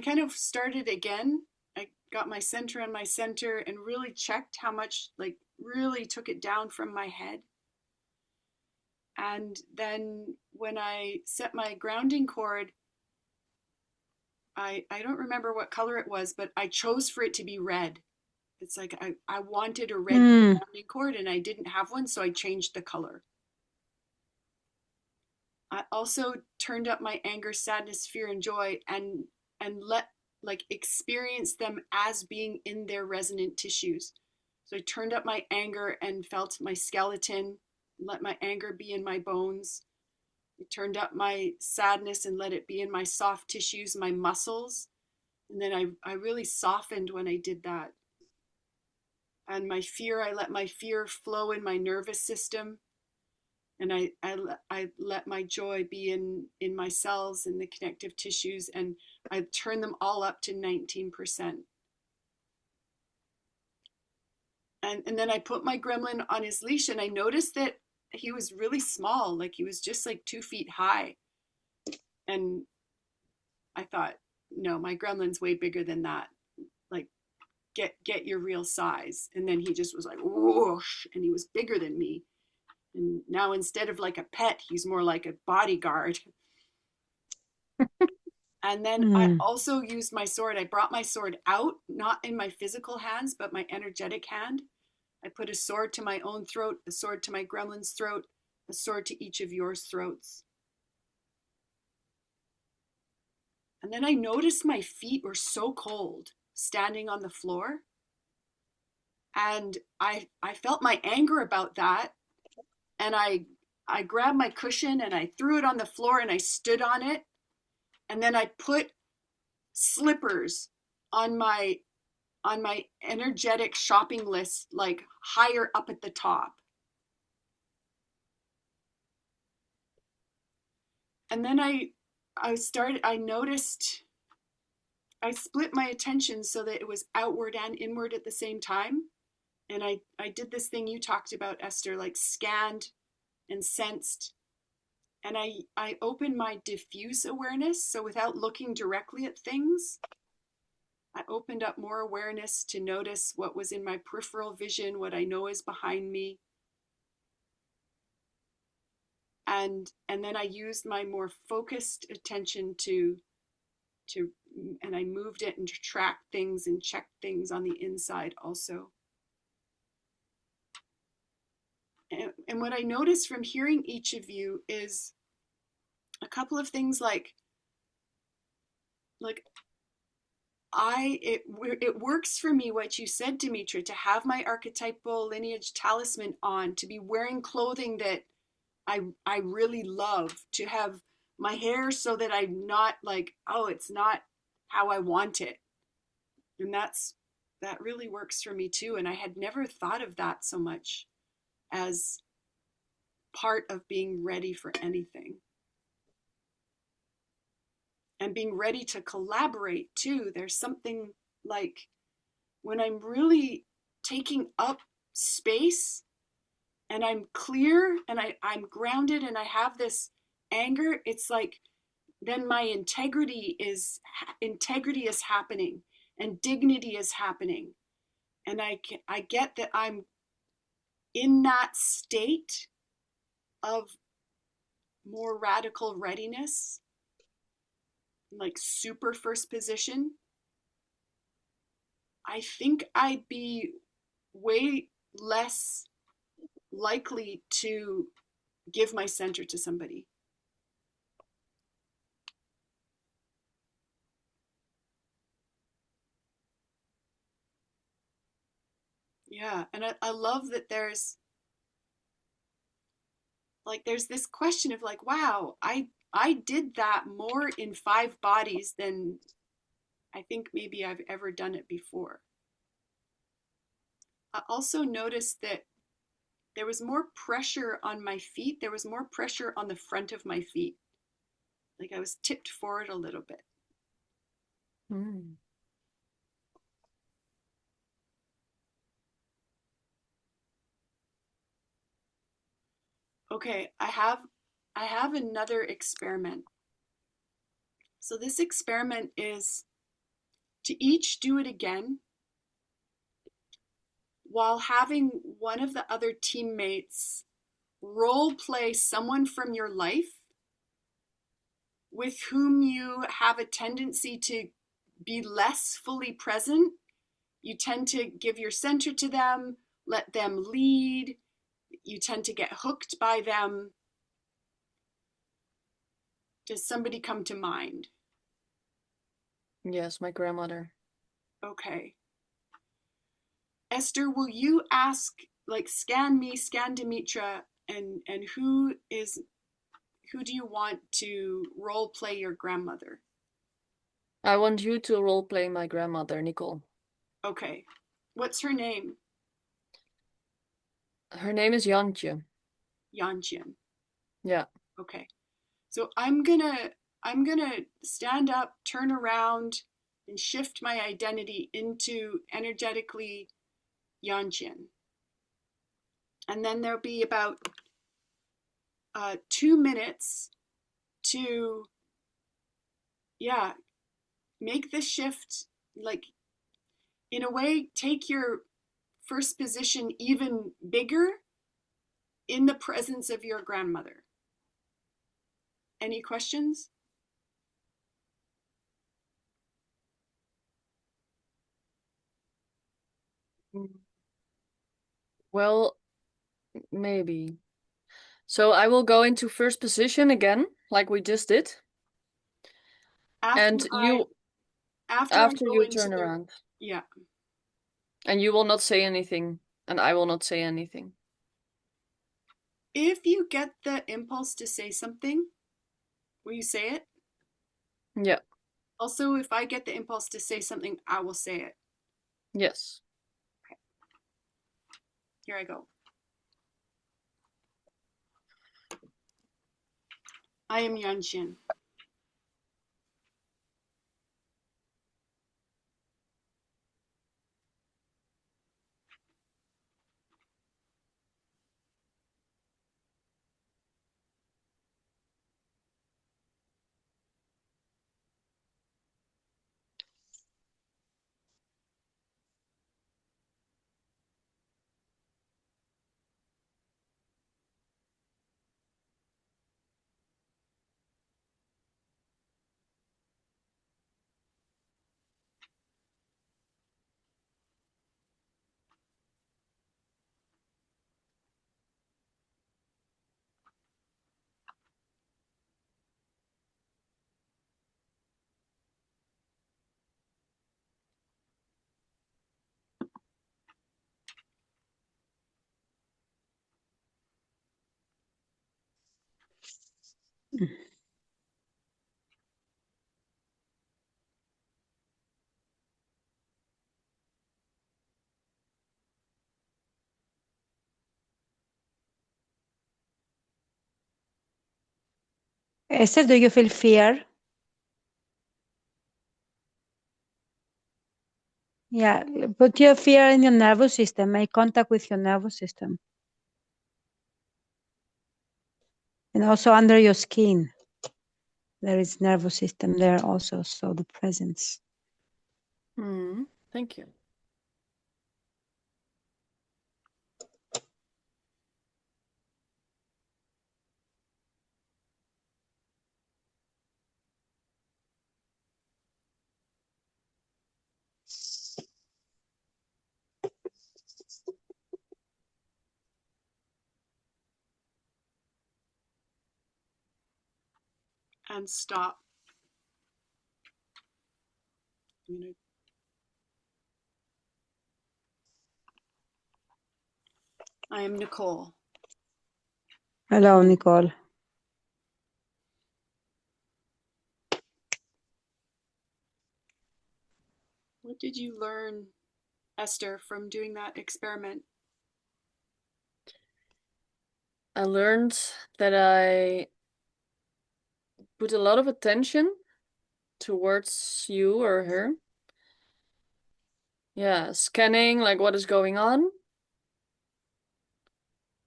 kind of started again. I got my center on my center and really checked how much, like really took it down from my head. And then when I set my grounding cord, I don't remember what color it was, but I chose for it to be red. It's like I wanted a red Mm. grounding cord and I didn't have one, so I changed the color. I also turned up my anger, sadness, fear, and joy, and let like experience them as being in their resonant tissues. So I turned up my anger and felt my skeleton. let my anger be in my bones. I turned up my sadness and let it be in my soft tissues, my muscles. And then I really softened when I did that. And my fear, I let my fear flow in my nervous system. And I let my joy be in my cells and the connective tissues. And I turned them all up to 19%. And then I put my gremlin on his leash, and I noticed that he was really small, like he was just like 2 feet high. And I thought, no, my gremlin's way bigger than that. Like, get your real size. And then he just was like, whoosh, and he was bigger than me. And now instead of like a pet, he's more like a bodyguard. And then I also used my sword. I brought my sword out, not in my physical hands, but my energetic hand. I put a sword to my own throat, a sword to my gremlin's throat, a sword to each of yours throats. And then I noticed my feet were so cold standing on the floor. And I felt my anger about that. And I grabbed my cushion and I threw it on the floor and I stood on it. And then I put slippers on my energetic shopping list, like higher up at the top. And then I noticed, I split my attention so that it was outward and inward at the same time. And I did this thing you talked about, Esther, like scanned and sensed. And I opened my diffuse awareness. So without looking directly at things, I opened up more awareness to notice what was in my peripheral vision, what I know is behind me. And then I used my more focused attention to and I moved it and to track things and check things on the inside also. And what I noticed from hearing each of you is a couple of things like it works for me what you said, Dimitra, to have my archetypal lineage talisman on, to be wearing clothing that I really love, to have my hair so that I'm not like, oh, it's not how I want it. And that really works for me too. And I had never thought of that so much as part of being ready for anything. And being ready to collaborate too. There's something like when I'm really taking up space and I'm clear and I'm grounded and I have this anger, it's like then my integrity is happening and dignity is happening. And I get that I'm in that state of more radical readiness, like super first position. I think I'd be way less likely to give my center to somebody. Yeah, and I love that there's this question of like, wow, I did that more in 5 bodies than I think maybe I've ever done it before. I also noticed that there was more pressure on my feet. There was more pressure on the front of my feet. Like I was tipped forward a little bit. Mm. Okay, I have another experiment. So this experiment is to each do it again while having one of the other teammates role play someone from your life with whom you have a tendency to be less fully present. You tend to give your center to them, let them lead. You tend to get hooked by them. Does somebody come to mind? Yes, my grandmother. Okay. Esther, will you ask, like, scan me, scan Dimitra, And who do you want to role play your grandmother? I want you to role play my grandmother, Nicole. Okay. What's her name? Her name is Jantje. Yanjian. Yeah. Okay. So I'm gonna stand up, turn around, and shift my identity into energetically Yanjian. And then there'll be about 2 minutes to, yeah, make the shift, like, in a way, take your first position even bigger in the presence of your grandmother. Any questions? Well, maybe. So I will go into first position again, like we just did. After And I you, after I after go you into turn the, around. yeah. And you will not say anything, and I will not say anything. If you get the impulse to say something, will you say it? Yeah. Also, if I get the impulse to say something, I will say it. Yes. Okay. Here I go. I am Yanshin. Esther, do you feel fear? Yeah, put your fear in your nervous system, make contact with your nervous system. And also under your skin, there is nervous system there also, so the presence. Thank you. And stop. I am Nicole. Hello, Nicole. What did you learn, Esther, from doing that experiment? I learned that I put a lot of attention towards you or her. Yeah, scanning like what is going on.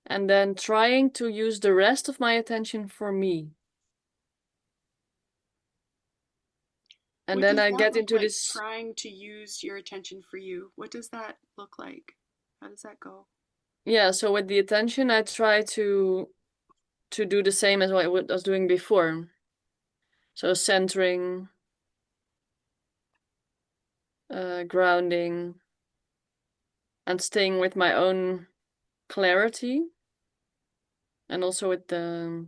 And then trying to use the rest of my attention for me. And What then does I that get look into like, this, trying to use your attention for you? What does that look like? How does that go? yeah, so with the attention I try to do the same as what I was doing before. So centering, grounding, and staying with my own clarity. And also with the,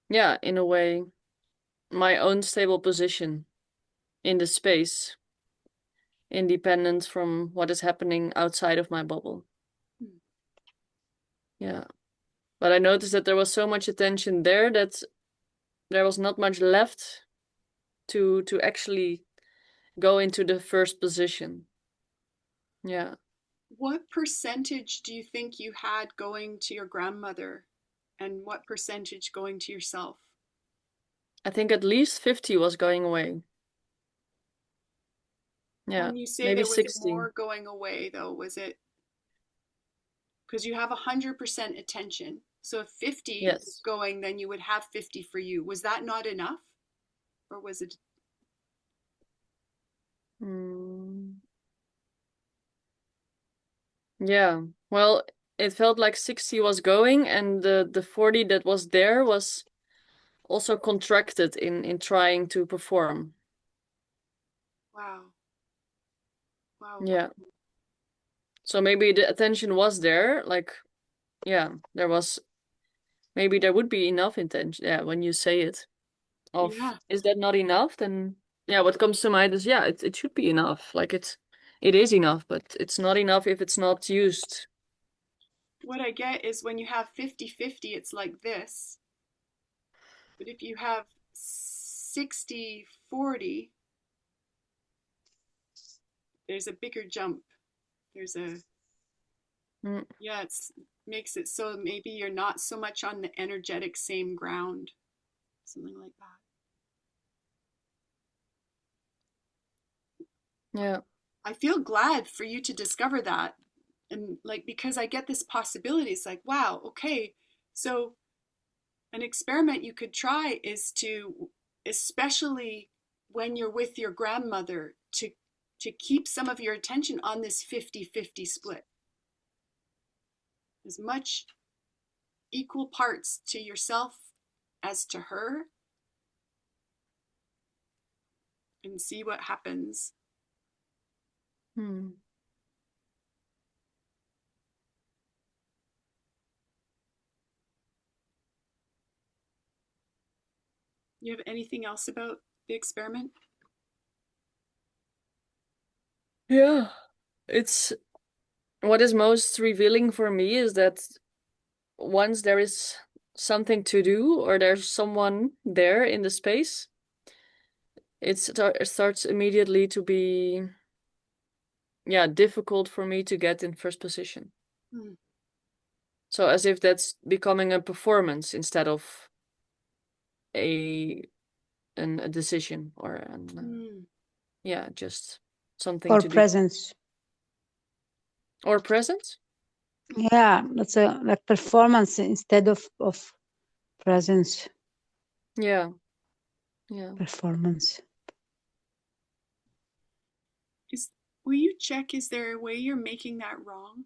yeah, in a way, my own stable position in the space, independent from what is happening outside of my bubble. Hmm. Yeah. But I noticed that there was so much attention there that there was not much left to actually go into the first position. Yeah. What percentage do you think you had going to your grandmother, and what percentage going to yourself? I think at least 50 was going away. Yeah, When you say maybe there was 60. more going away, though, was it because you have 100% attention? So if 50 was Yes. going, then you would have 50 for you. Was that not enough? Or was it? Mm. Yeah. Well, it felt like 60 was going, and the 40 that was there was also contracted in trying to perform. Wow. Wow. Yeah. So maybe the attention was there, like, yeah, there was, maybe there would be enough intention. Yeah, when you say it, of Yeah. is that not enough? Then yeah, what comes to mind is, yeah, it should be enough. Like it is enough, but it's not enough if it's not used. What I get is when you have 50-50, it's like this. But if you have 60-40, there's a bigger jump. There's a, Mm, yeah, it's makes it so maybe you're not so much on the energetic same ground, something like that. yeah. I feel glad for you to discover that. And like, because I get this possibility, it's like, wow, okay. So an experiment you could try is to, especially when you're with your grandmother, to keep some of your attention on this 50-50 split. As much equal parts to yourself as to her, and see what happens. Hmm. You have anything else about the experiment? Yeah. It's what is most revealing for me is that once there is something to do or there's someone there in the space, it starts immediately to be, yeah, difficult for me to get in first position. Hmm. So as if that's becoming a performance instead of a a decision or Hmm. yeah, just something Or to do. presence. Or presence? Yeah, that's a like performance instead of presence. Yeah. Yeah. Performance. Is, will you check, is there a way you're making that wrong?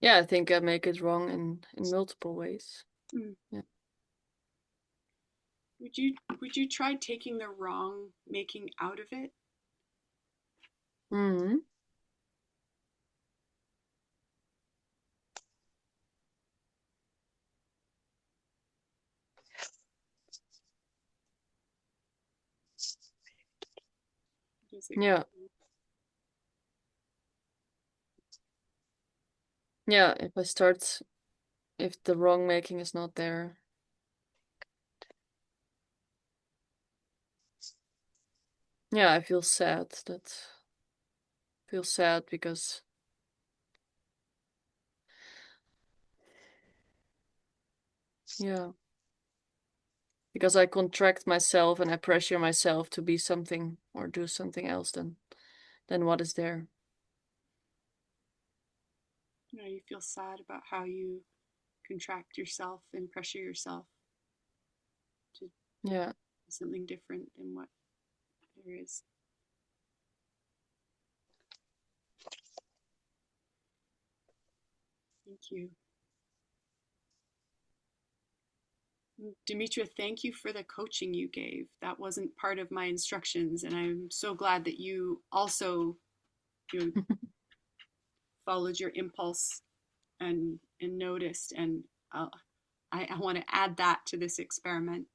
Yeah, I think I make it wrong in multiple ways. Hmm. Yeah. Would you try taking the wrong making out of it? Hmm. Does it? Yeah. Yeah, if the wrong making is not there. Yeah, I feel sad because yeah, because I contract myself and I pressure myself to be something or do something else than what is there. You know, you feel sad about how you contract yourself and pressure yourself to Yeah. do something different than what there is. Thank you. Demetra, thank you for the coaching you gave. That wasn't part of my instructions, and I'm so glad that you also, you know, followed your impulse and noticed. And I want to add that to this experiment.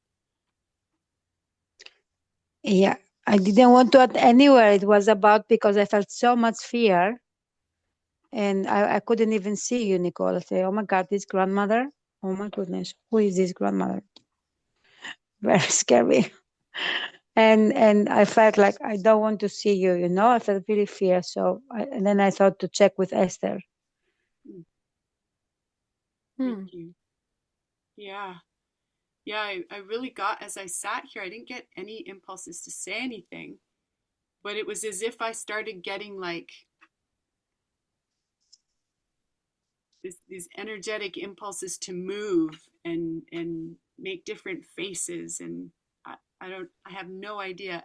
Yeah, I didn't want to add anywhere. It was about because I felt so much fear And I couldn't even see you, Nicole. I say, oh my God, this grandmother. Oh my goodness, who is this grandmother? Very scary. And I felt like I don't want to see you, you know. I felt really fear. So and then I thought to check with Esther. Thank you. Yeah. Yeah, I really got, as I sat here, I didn't get any impulses to say anything, but it was as if I started getting like these energetic impulses to move and make different faces. And I have no idea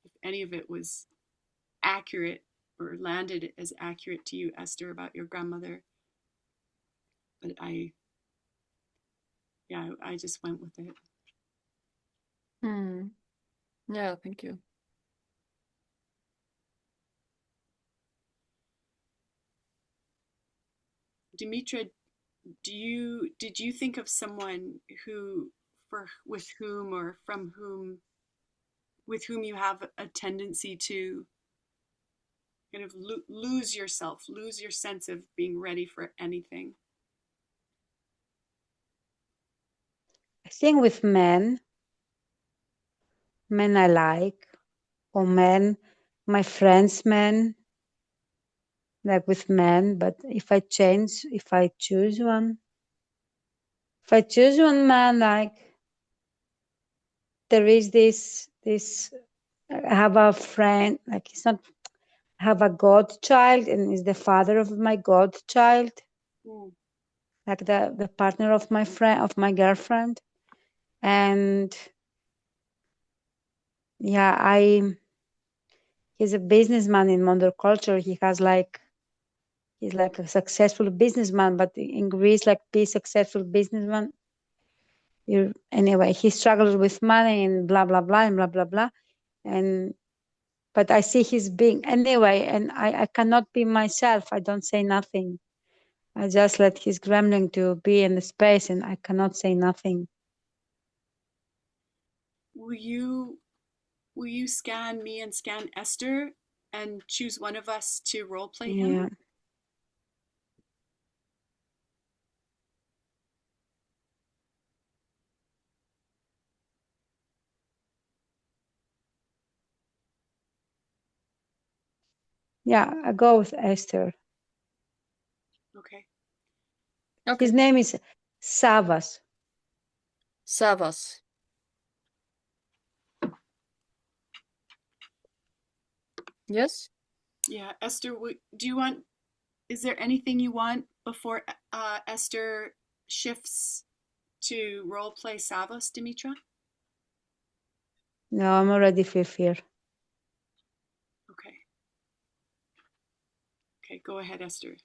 if any of it was accurate or landed as accurate to you, Esther, about your grandmother. But I just went with it. Yeah, thank you. Dimitra, did you think of someone with whom or from whom with whom you have a tendency to kind of lose yourself, lose your sense of being ready for anything? I think with men I like, or men, my friends, men, like with men. But if I choose one, man, like there is this, I have a friend, like he's not, I have a godchild and he's the father of my godchild, like the partner of my friend, of my girlfriend. And yeah, he's a businessman in modern culture. He's like a successful businessman, but in Greece, like be successful businessman, anyway, he struggles with money and blah blah blah and blah blah blah. And but I see he's being anyway, and I cannot be myself. I don't say nothing. I just let his gremlin to be in the space, and I cannot say nothing. Will you scan me and scan Esther and choose one of us to role play him? Yeah. Yeah, I go with Esther. Okay. Okay. His name is Savas. Savas. Yes? Yeah, Esther, is there anything you want before Esther shifts to role play Savos, Dimitra? No, I'm already feel fear. Okay. Okay, go ahead, Esther.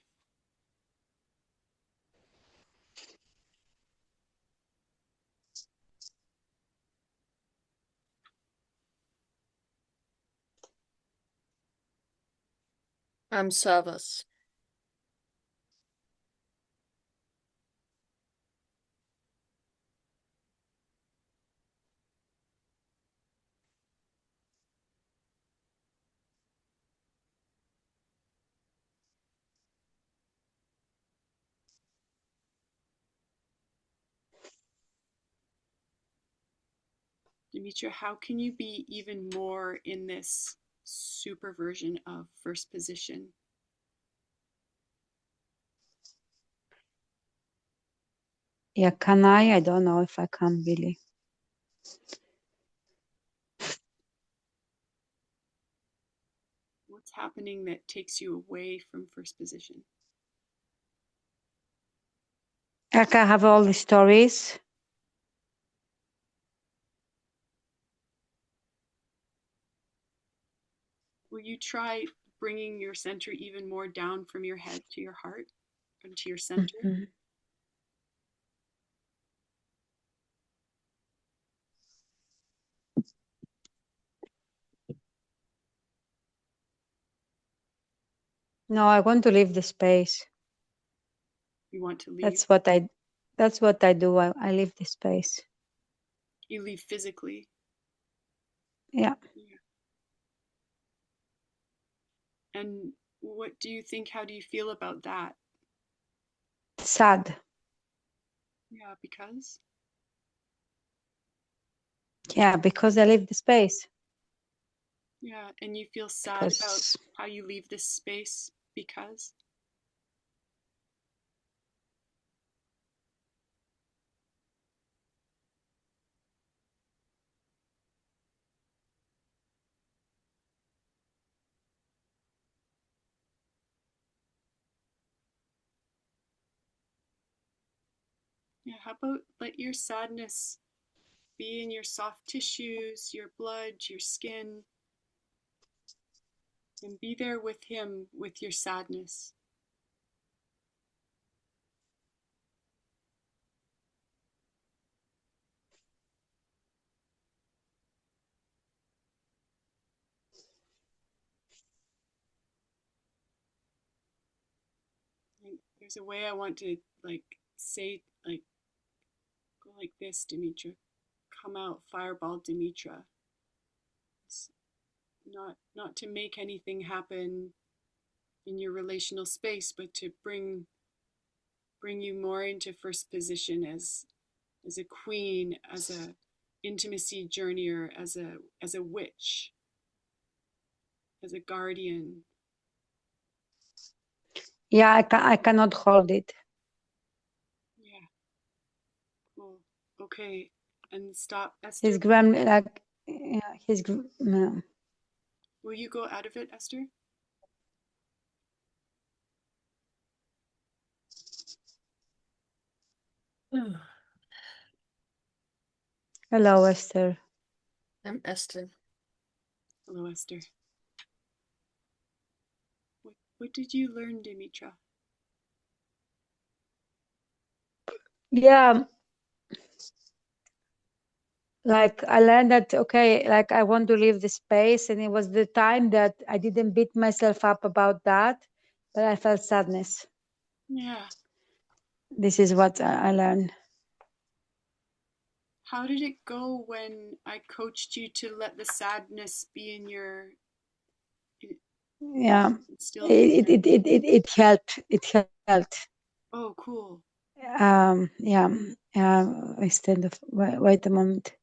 I'm Savas. Dimitra, how can you be even more in this super version of first position? Yeah, can I? I don't know if I can really. What's happening that takes you away from first position? I can have all the stories. Will you try bringing your center even more down from your head to your heart and to your center? Mm-hmm. No, I want to leave the space. You want to leave? That's what I do. I leave the space. You leave physically? Yeah. And what do you think? How do you feel about that? Sad. Yeah, because Yeah, because I leave the space. yeah, and you feel sad about Because how you leave this space because yeah, how about let your sadness be in your soft tissues, your blood, your skin, and be there with him with your sadness. And there's a way I want to like say like go like this, Dimitra. Come out, fireball, Dimitra. It's not to make anything happen in your relational space, but to bring you more into first position as a queen, as a intimacy journeyer, as a witch, as a guardian. yeah, I cannot hold it. Yeah, cool. Okay, and stop, His Esther. grand like yeah, no. Will you go out of it, Esther? Hello, Esther. I'm Esther. Hello, Esther. What did you learn, Dimitra? Yeah, like I learned that okay, like I want to leave the space, and it was the time that I didn't beat myself up about that, but I felt sadness. Yeah. This is what I learned. How did it go when I coached you to let the sadness be in your Yeah, instilled in your it helped. It helped. oh cool. Yeah. Instead of wait a moment,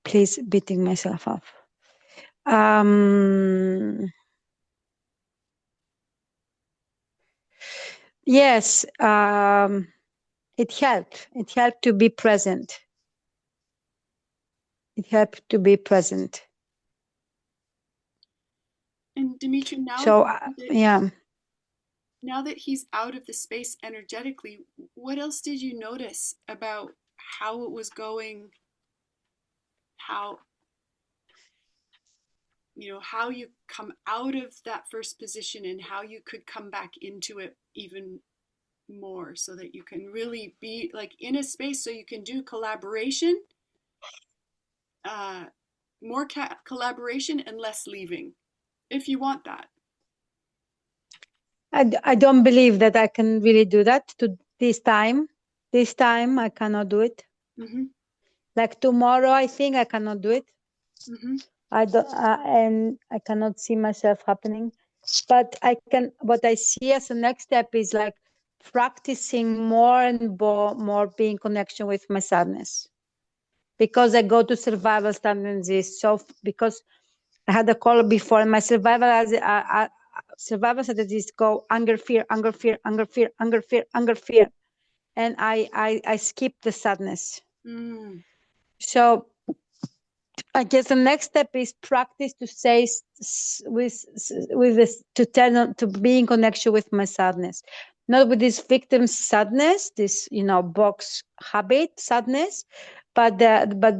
please beating myself up. Yes. It helped. It helped to be present. It helped to be present. And Dimitri, So yeah. now that he's out of the space energetically, what else did you notice about how it was going, how how you come out of that first position and how you could come back into it even more so that you can really be like in a space so you can do collaboration, uh, more collaboration and less leaving if you want that. I don't believe that I can really do that to this time. This time I cannot do it. Mm-hmm. Like tomorrow, I think I cannot do it. Mm-hmm. I don't, and I cannot see myself happening. But I can. What I see as the next step is like practicing more and more being connection with my sadness, because I go to survival tendencies. So because I had a call before, and my survival as survival strategies go anger, fear, anger, fear, anger, fear, anger, fear, anger, fear, and I skip the sadness. Mm. So I guess the next step is practice to say with this, to turn on, to be in connection with my sadness, not with this victim sadness, this box habit sadness, but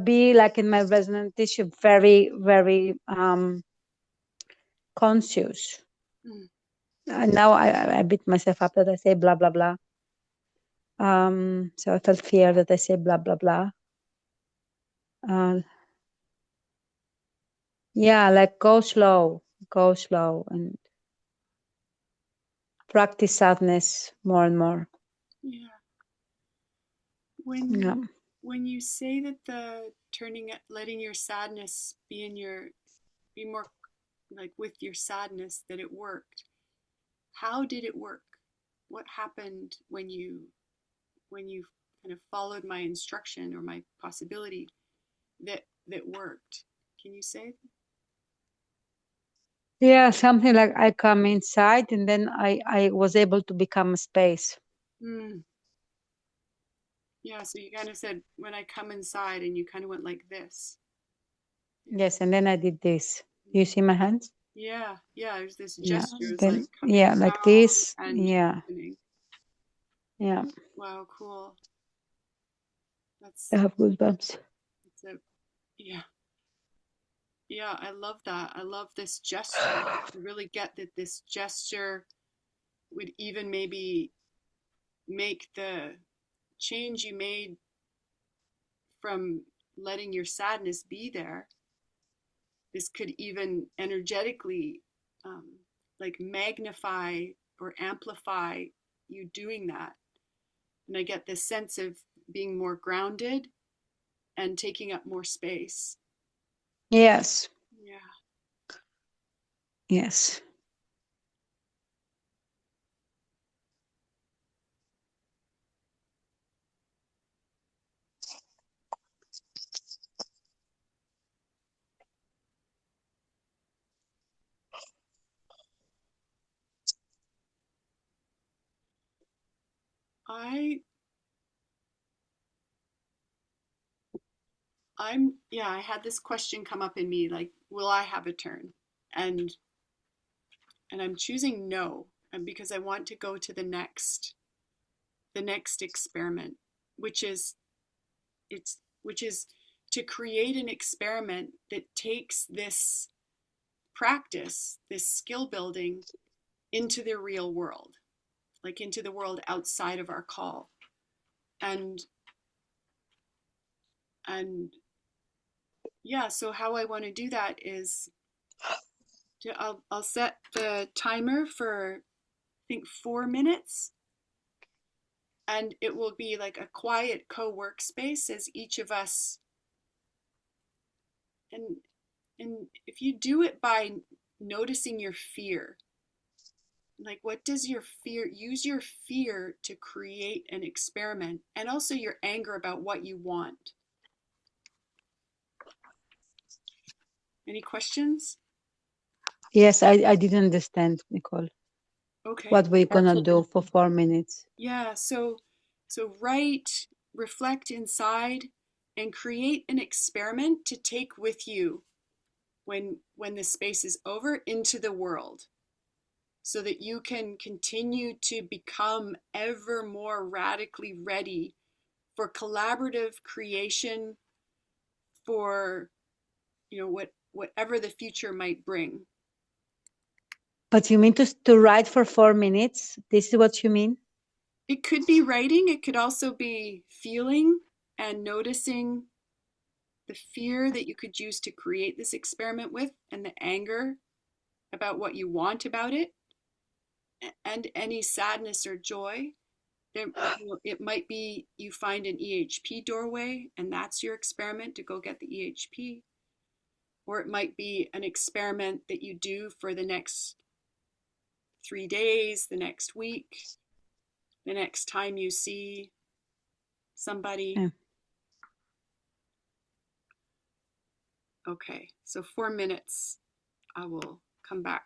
be like in my resonant tissue, very very conscious. Mm. And now I beat myself up that I say blah blah blah. So I felt fear that I say blah blah blah. Yeah, like go slow, and practice sadness more and more. Yeah. Yeah. When you say that the letting your sadness be in your be more like with your sadness that it worked, how did it work? What happened when you kind of followed my instruction or my possibility that worked? Can you say? Yeah, something like I come inside and then I was able to become a space. Mm. Yeah, so you kind of said when I come inside, and you kind of went like this. Yes, and then I did this. Do you see my hands? Yeah, yeah, there's this Yeah, gesture. It's like then coming yeah, like down this. and Yeah, opening. yeah. Wow, cool. That's I have goosebumps. it's a yeah. Yeah, I love that. I love this gesture. I really get that this gesture would even maybe make the change you made from letting your sadness be there. This could even energetically um, like magnify or amplify you doing that. And I get this sense of being more grounded and taking up more space. Yes, Yeah. yes. I I'm yeah, I had this question come up in me like, will I have a turn? And I'm choosing no, and because I want to go to the next experiment, which is which is to create an experiment that takes this practice, this skill building into the real world, like into the world outside of our call. And and yeah, so how I want to do that is I'll set the timer for I think 4 minutes, and it will be like a quiet co-workspace as each of us, and if you do it by noticing your fear, like what does your fear, use your fear to create an experiment, and also your anger about what you want. Any questions? Yes, I didn't understand, Nicole. Okay. What we're That's gonna okay. do for 4 minutes. Yeah, so write, reflect inside, and create an experiment to take with you when the space is over into the world, so that you can continue to become ever more radically ready for collaborative creation, for whatever the future might bring. But you mean to write for 4 minutes? This is what you mean? It could be writing, it could also be feeling and noticing the fear that you could use to create this experiment with, and the anger about what you want about it, and any sadness or joy. There, it might be you find an EHP doorway, and that's your experiment to go get the EHP. Or it might be an experiment that you do for the next 3 days, the next week, the next time you see somebody. Yeah. Okay, so 4 minutes. I will come back.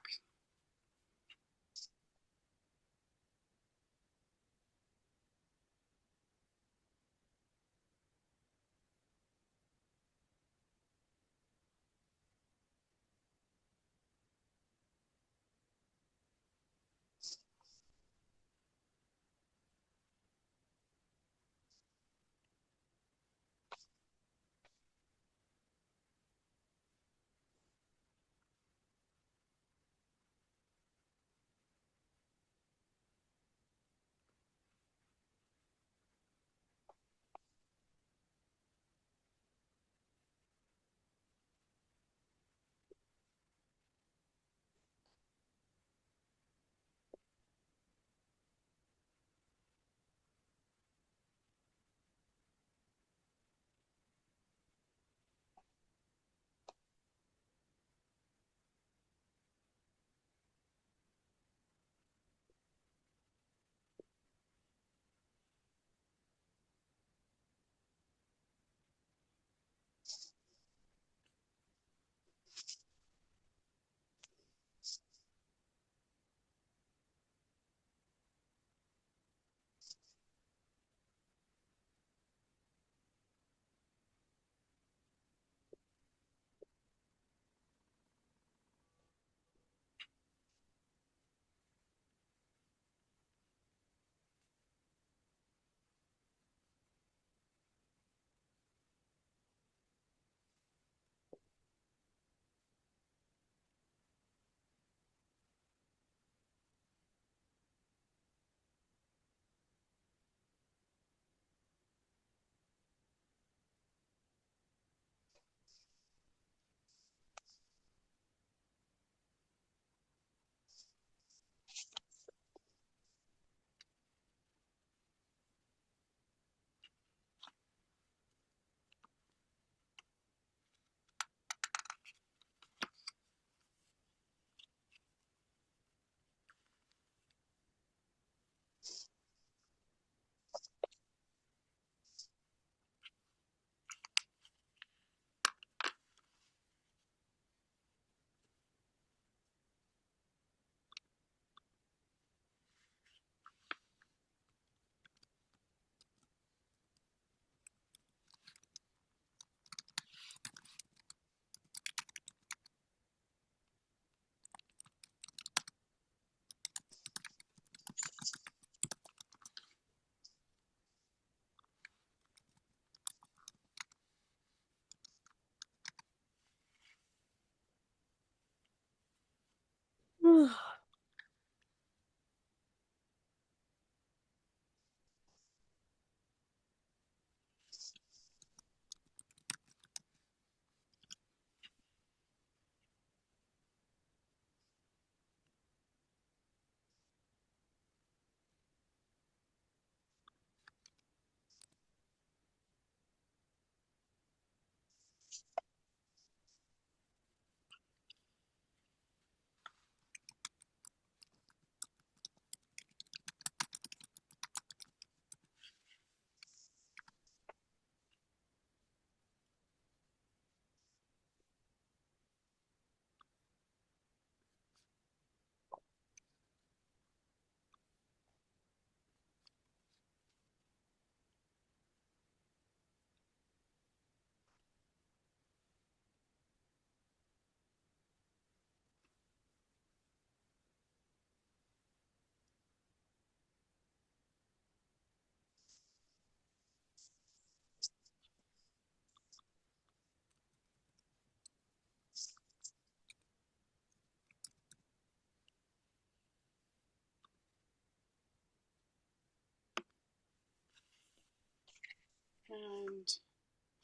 and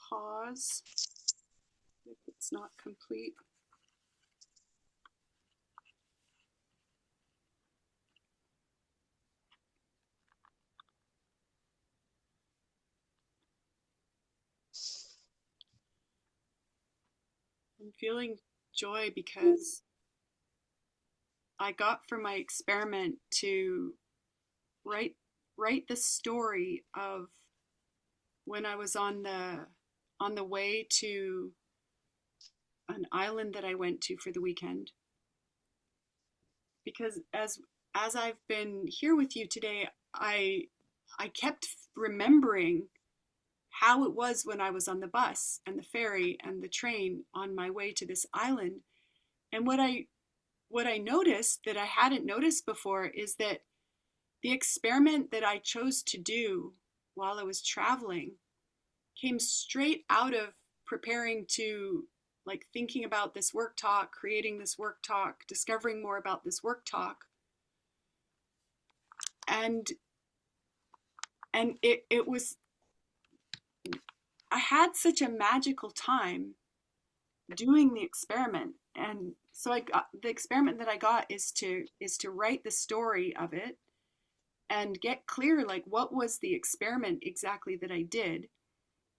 pause if it's not complete. I'm feeling joy because I got for my experiment to write the story of when I was on the way to an island that I went to for the weekend. Because as I've been here with you today, I kept remembering how it was when I was on the bus and the ferry and the train on my way to this island. And what I noticed that I hadn't noticed before is that the experiment that I chose to do while I was traveling came straight out of preparing to, like, thinking about this work talk, creating this work talk, discovering more about this work talk. And it was, I had such a magical time doing the experiment. And so I got the experiment that I got is to write the story of it and get clear, like, what was the experiment exactly that I did,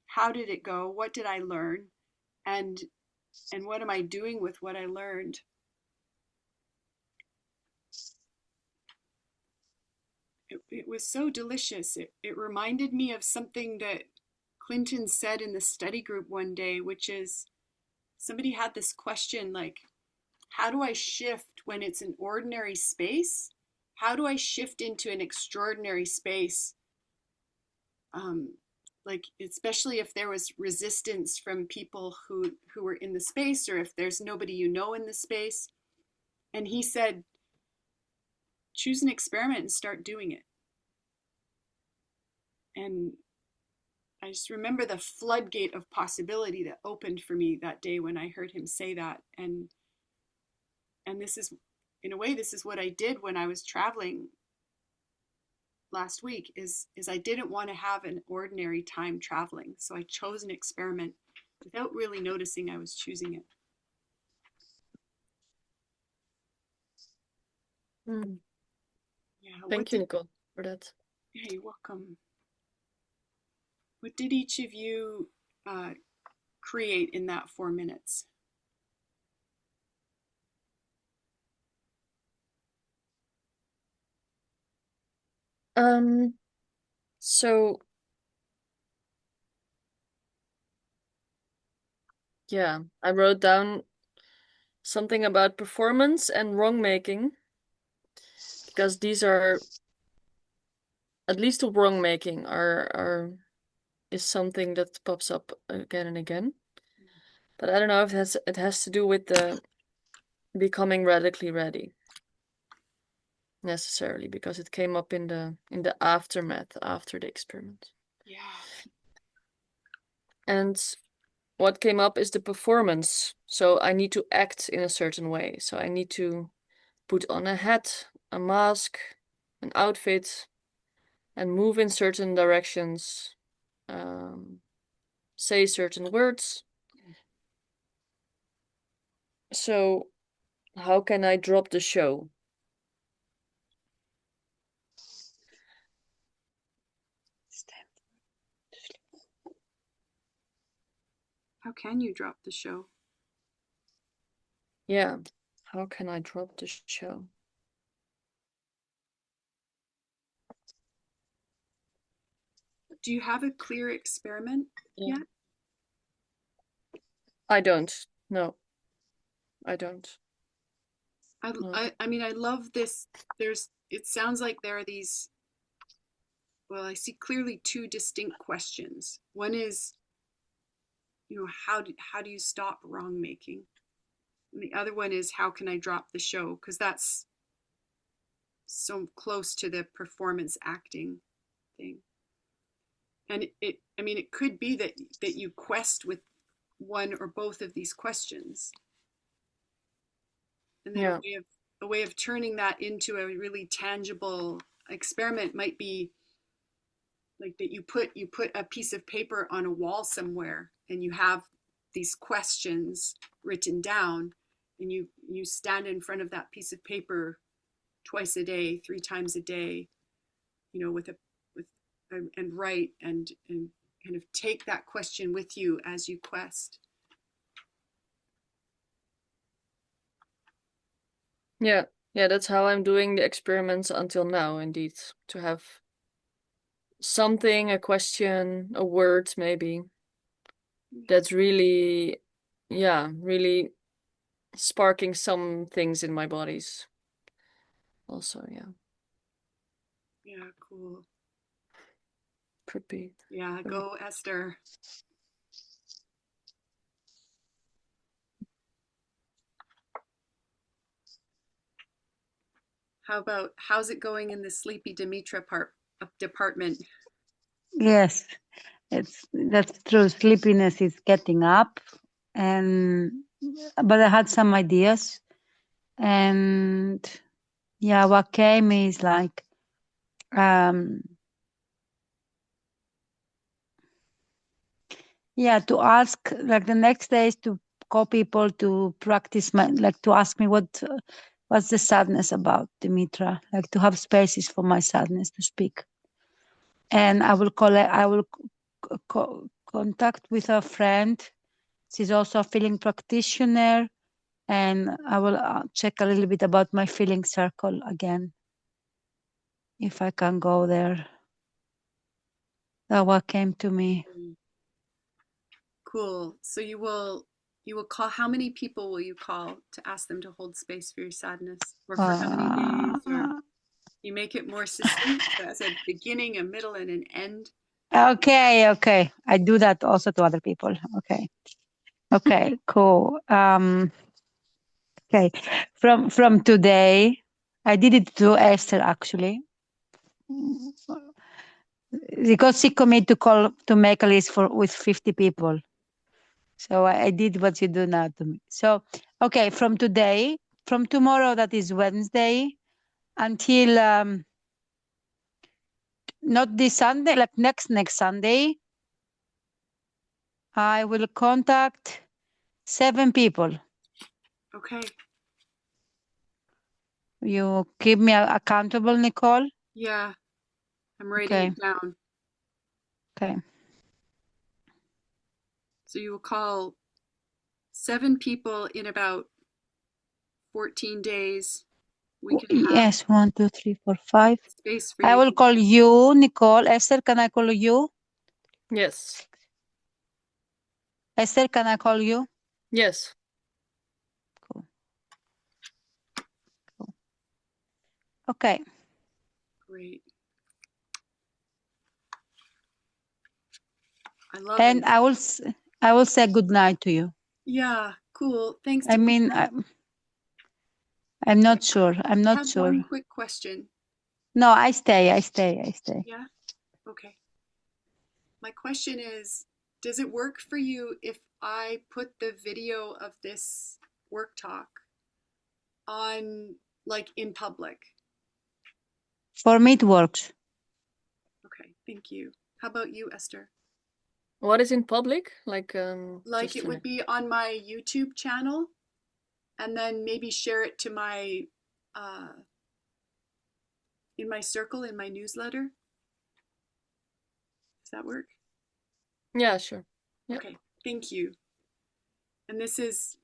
how did it go, what did I learn, and what am I doing with what I learned. It was so delicious. It reminded me of something that Clinton said in the study group one day, which is, somebody had this question like, how do I shift when it's an ordinary space? How do I shift into an extraordinary space? Like, especially if there was resistance from people who were in the space, or if there's nobody you know in the space. And he said, choose an experiment and start doing it. And I just remember the floodgate of possibility that opened for me that day when I heard him say that. And this is, in a way, this is what I did when I was traveling last week, is I didn't want to have an ordinary time traveling. So I chose an experiment without really noticing I was choosing it. Mm. Yeah. Thank you, Nicole, for that. Yeah, you're welcome. What did each of you create in that 4 minutes? Um, so yeah, I wrote down something about performance and wrong making, because these are, at least the wrong making are is something that pops up again and again. But I don't know if it has to do with the becoming radically ready necessarily, because it came up in the aftermath after the experiment. Yeah. And what came up is the performance. So I need to act in a certain way. So I need to put on a hat, a mask, an outfit, and move in certain directions, say certain words. So how can I drop the show? How can you drop the show? Yeah, how can I drop the show? Do you have a clear experiment Yeah. yet? I don't. No, I don't. No. I mean, I love this. It sounds like there are these, well, I see clearly two distinct questions. One is, how do you stop wrong making? And the other one is, how can I drop the show? Because that's so close to the performance acting thing. And I mean, it could be that you quest with one or both of these questions. And then Yeah. a way of turning that into a really tangible experiment might be, like that you put a piece of paper on a wall somewhere and you have these questions written down, and you stand in front of that piece of paper twice a day, 3 times a day, with and write and kind of take that question with you as you quest. Yeah, yeah, that's how I'm doing the experiments until now, indeed. To have something, a question, a word maybe, that's really, yeah, really sparking some things in my bodies. Also, yeah, Yeah, cool. could be. Yeah, go Esther. How's it going in the Sleepy Demetra department? Yes, that's true. Sleepiness is getting up, and but I had some ideas, and yeah, what came is like yeah, to ask like the next day is to call people to practice my like to ask me what's the sadness about, Dimitra, like to have spaces for my sadness to speak. And I will contact with a friend. She's also a feeling practitioner, and I will check a little bit about my feeling circle again, if I can go there. That what came to me. Cool. So you will call, how many people will you call to ask them to hold space for your sadness? Or for how many days? Or Uh, you make it more succinct as a beginning, a middle, and an end? okay. I do that also to other people. Okay, cool. Okay, from today, I did it to Esther actually, because she committed to make a list for with 50 people. So I did what you do now to me. So okay, from today, from tomorrow, that is Wednesday, until not this Sunday, like next Sunday, I will contact 7 people. Okay. You keep me accountable, Nicole? Yeah, I'm writing Okay, it down. okay. So you will call 7 people in about 14 days. We can have Yes, 1, 2, 3, 4, 5. space for I you. will call you, Nicole. Esther, can I call you? Yes, Esther, can I call you? yes. Cool. Cool. Okay. Great. I love And it. I will say good night to you. Yeah, cool. Thanks, I mean, Demetra. I'm not sure. I'm I not have sure. one quick question. No, I stay. Yeah? Okay. My question is, does it work for you if I put the video of this work talk on, like, in public? For me, it works. Okay, thank you. How about you, Esther? What is in public? Like, Like, just it an. would be on my YouTube channel, and then maybe share it to my uh, in my circle, in my newsletter. Does that work? Yeah, sure. Yeah. Okay, thank you. And this is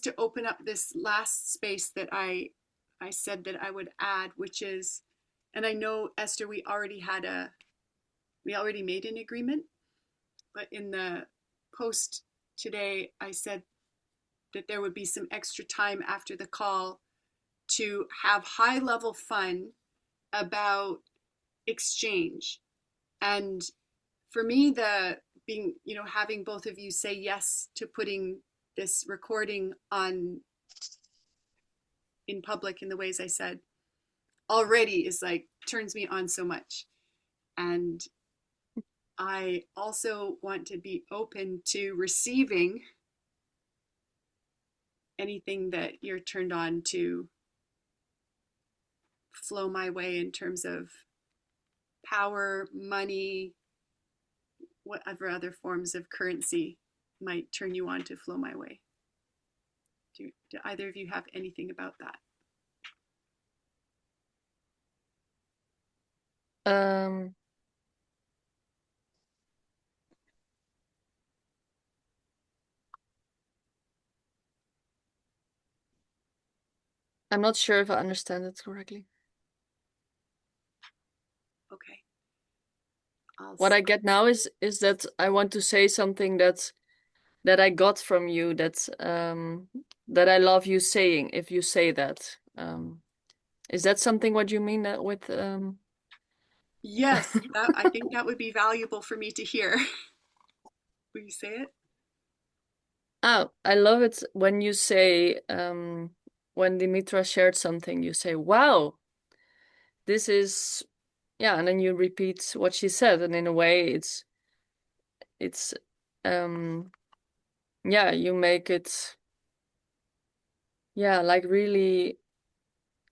to open up this last space that I said that I would add, which is, and I know, Esther, we already made an agreement, but in the post today I said that there would be some extra time after the call to have high level fun about exchange. And for me, the being, having both of you say yes to putting this recording on in public in the ways I said already is like turns me on so much. And I also want to be open to receiving anything that you're turned on to flow my way in terms of power, money, whatever other forms of currency might turn you on to flow my way. Do either of you have anything about that? Um, I'm not sure if I understand it correctly. Okay. What I get now is that I want to say something that I got from you that I love you saying if you say that. Is that something what you mean with Yes, I think that would be valuable for me to hear. Will you say it? Oh, I love it when you say when Dimitra shared something, you say, "Wow, this is yeah," and then you repeat what she said, and in a way it's yeah, you make it yeah, like really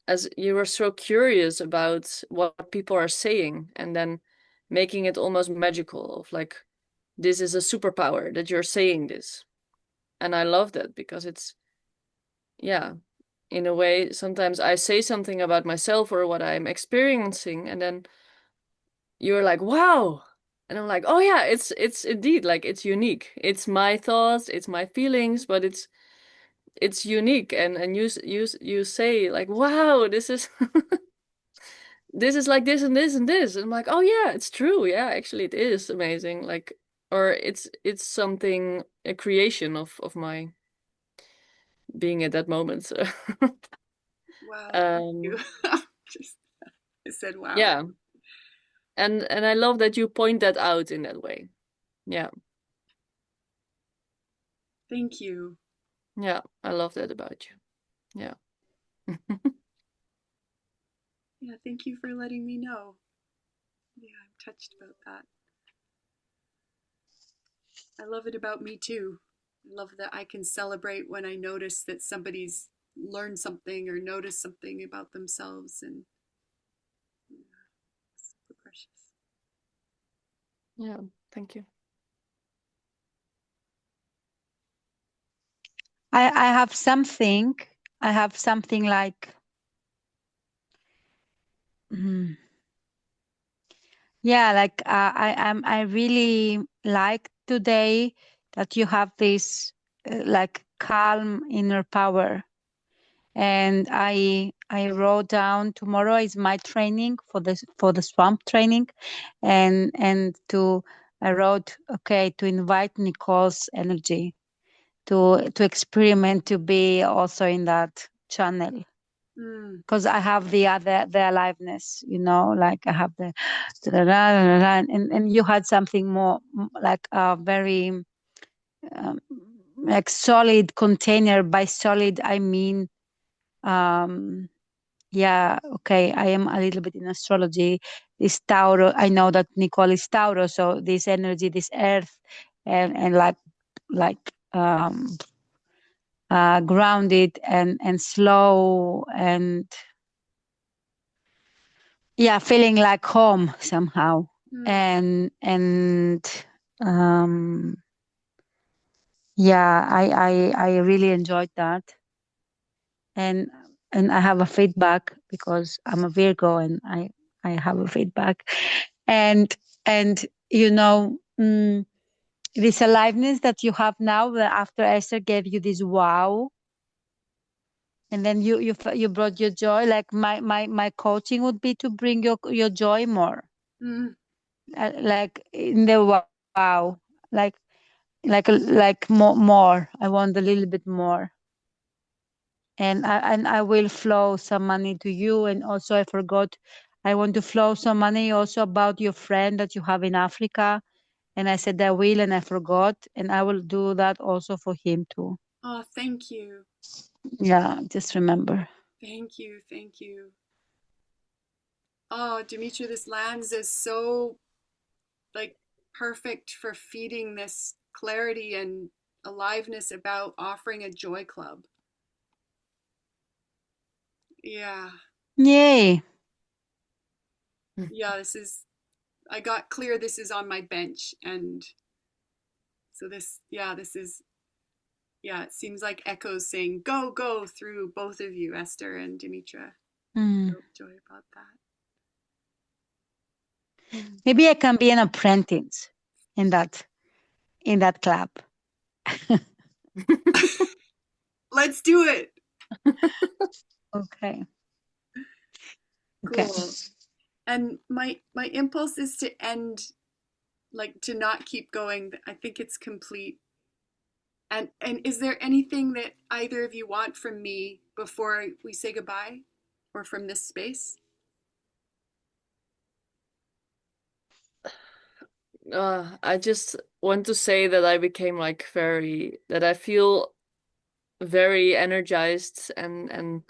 as you were so curious about what people are saying and then making it almost magical of like this is a superpower that you're saying this. And I love that because it's yeah, in a way sometimes I say something about myself or what I'm experiencing and then you're like, "Wow." And I'm like, "Oh yeah, it's indeed like it's unique. It's my thoughts, it's my feelings, but it's unique." And you say like, "Wow, this is this is like this and this and this." And I'm like, "Oh yeah, it's true. Yeah, actually it is amazing." Like or it's something a creation of my being at that moment. So Wow, thank you. um Just I said wow. yeah. And I love that you point that out in that way. Yeah. Thank you. Yeah, I love that about you. Yeah. Yeah, thank you for letting me know. Yeah, I'm touched about that. I love it about me too. I love that I can celebrate when I notice that somebody's learned something or noticed something about themselves, and yeah, it's super precious. Yeah, thank you. I have something. I have something like, mm, yeah, like I really like today that you have this like calm inner power. And I wrote down tomorrow is my training for the swamp training, and to I wrote okay to invite Nicole's energy to experiment to be also in that channel Mm, because I have the aliveness, like I have the and you had something more like a very um, like solid container. By solid I mean um yeah, okay, I am a little bit in astrology. This Tauro, I know that Nicole is Tauro, so this energy, this earth, and like grounded and slow and yeah, feeling like home somehow. mm. And um yeah, I really enjoyed that. And I have a feedback because I'm a Virgo and I have a feedback. And this aliveness that you have now that after Esther gave you this wow, and then you brought your joy. Like my coaching would be to bring your joy more, Mm. like in the wow, like like more. I want a little bit more, and I will flow some money to you. And also I forgot, I want to flow some money also about your friend that you have in Africa. And I said I will, and I forgot, and I will do that also for him too. Oh, thank you. Yeah, just remember. Thank you. Thank you. Oh, Dimitri, this lands is so like perfect for feeding this clarity and aliveness about offering a joy club. Yeah. Yay. Yeah, this is I got clear this is on my bench, and so this is it seems like echoes saying go go through both of you, Esther and Dimitra. Mm. Feel joy about that. Maybe I can be an apprentice in that club. Let's do it. Okay. Cool. Okay. And my impulse is to end, like to not keep going. I think it's complete. And is there anything that either of you want from me before we say goodbye, or from this space? I just want to say that I became like that I feel very energized and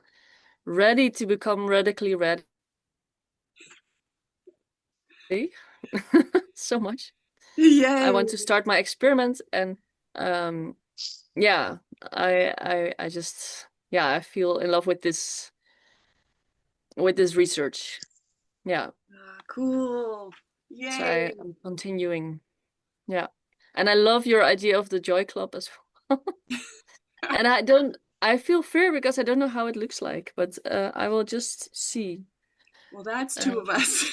ready to become radically ready. So much. Yay. I want to start my experiment, and yeah, I just I feel in love with this research. Yeah. Cool. So Yay. I'm continuing. Yeah. And I love your idea of the Joy Club as well. And I feel fear because I don't know how it looks like, but I will just see. Well, that's two of us.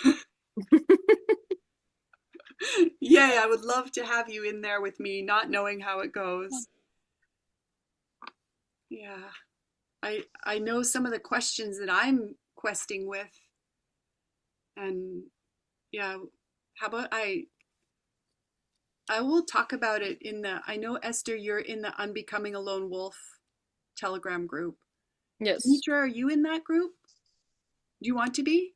Yay, I would love to have you in there with me, not knowing how it goes. Yeah. I know some of the questions that I'm questing with. And yeah, how about I will talk about it I know, Esther, you're in the Unbecoming a Lone Wolf Telegram group. Yes. Dimitra, are you in that group? Do you want to be?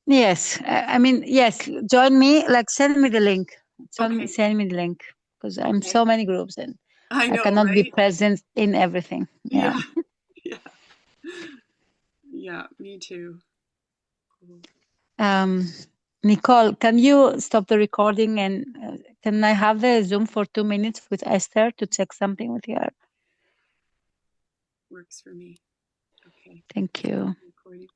Yes, I mean, yes. Join me. Like, send me the link. Okay. Send me the link, because I'm Okay. so many groups and I I know, cannot be right? present in everything. Yeah. Yeah. Yeah. Yeah, me too. Cool. Nicole, can you stop the recording, and can I have the Zoom for 2 minutes with Esther to check something with her? Works for me. Okay. Thank you. Recording.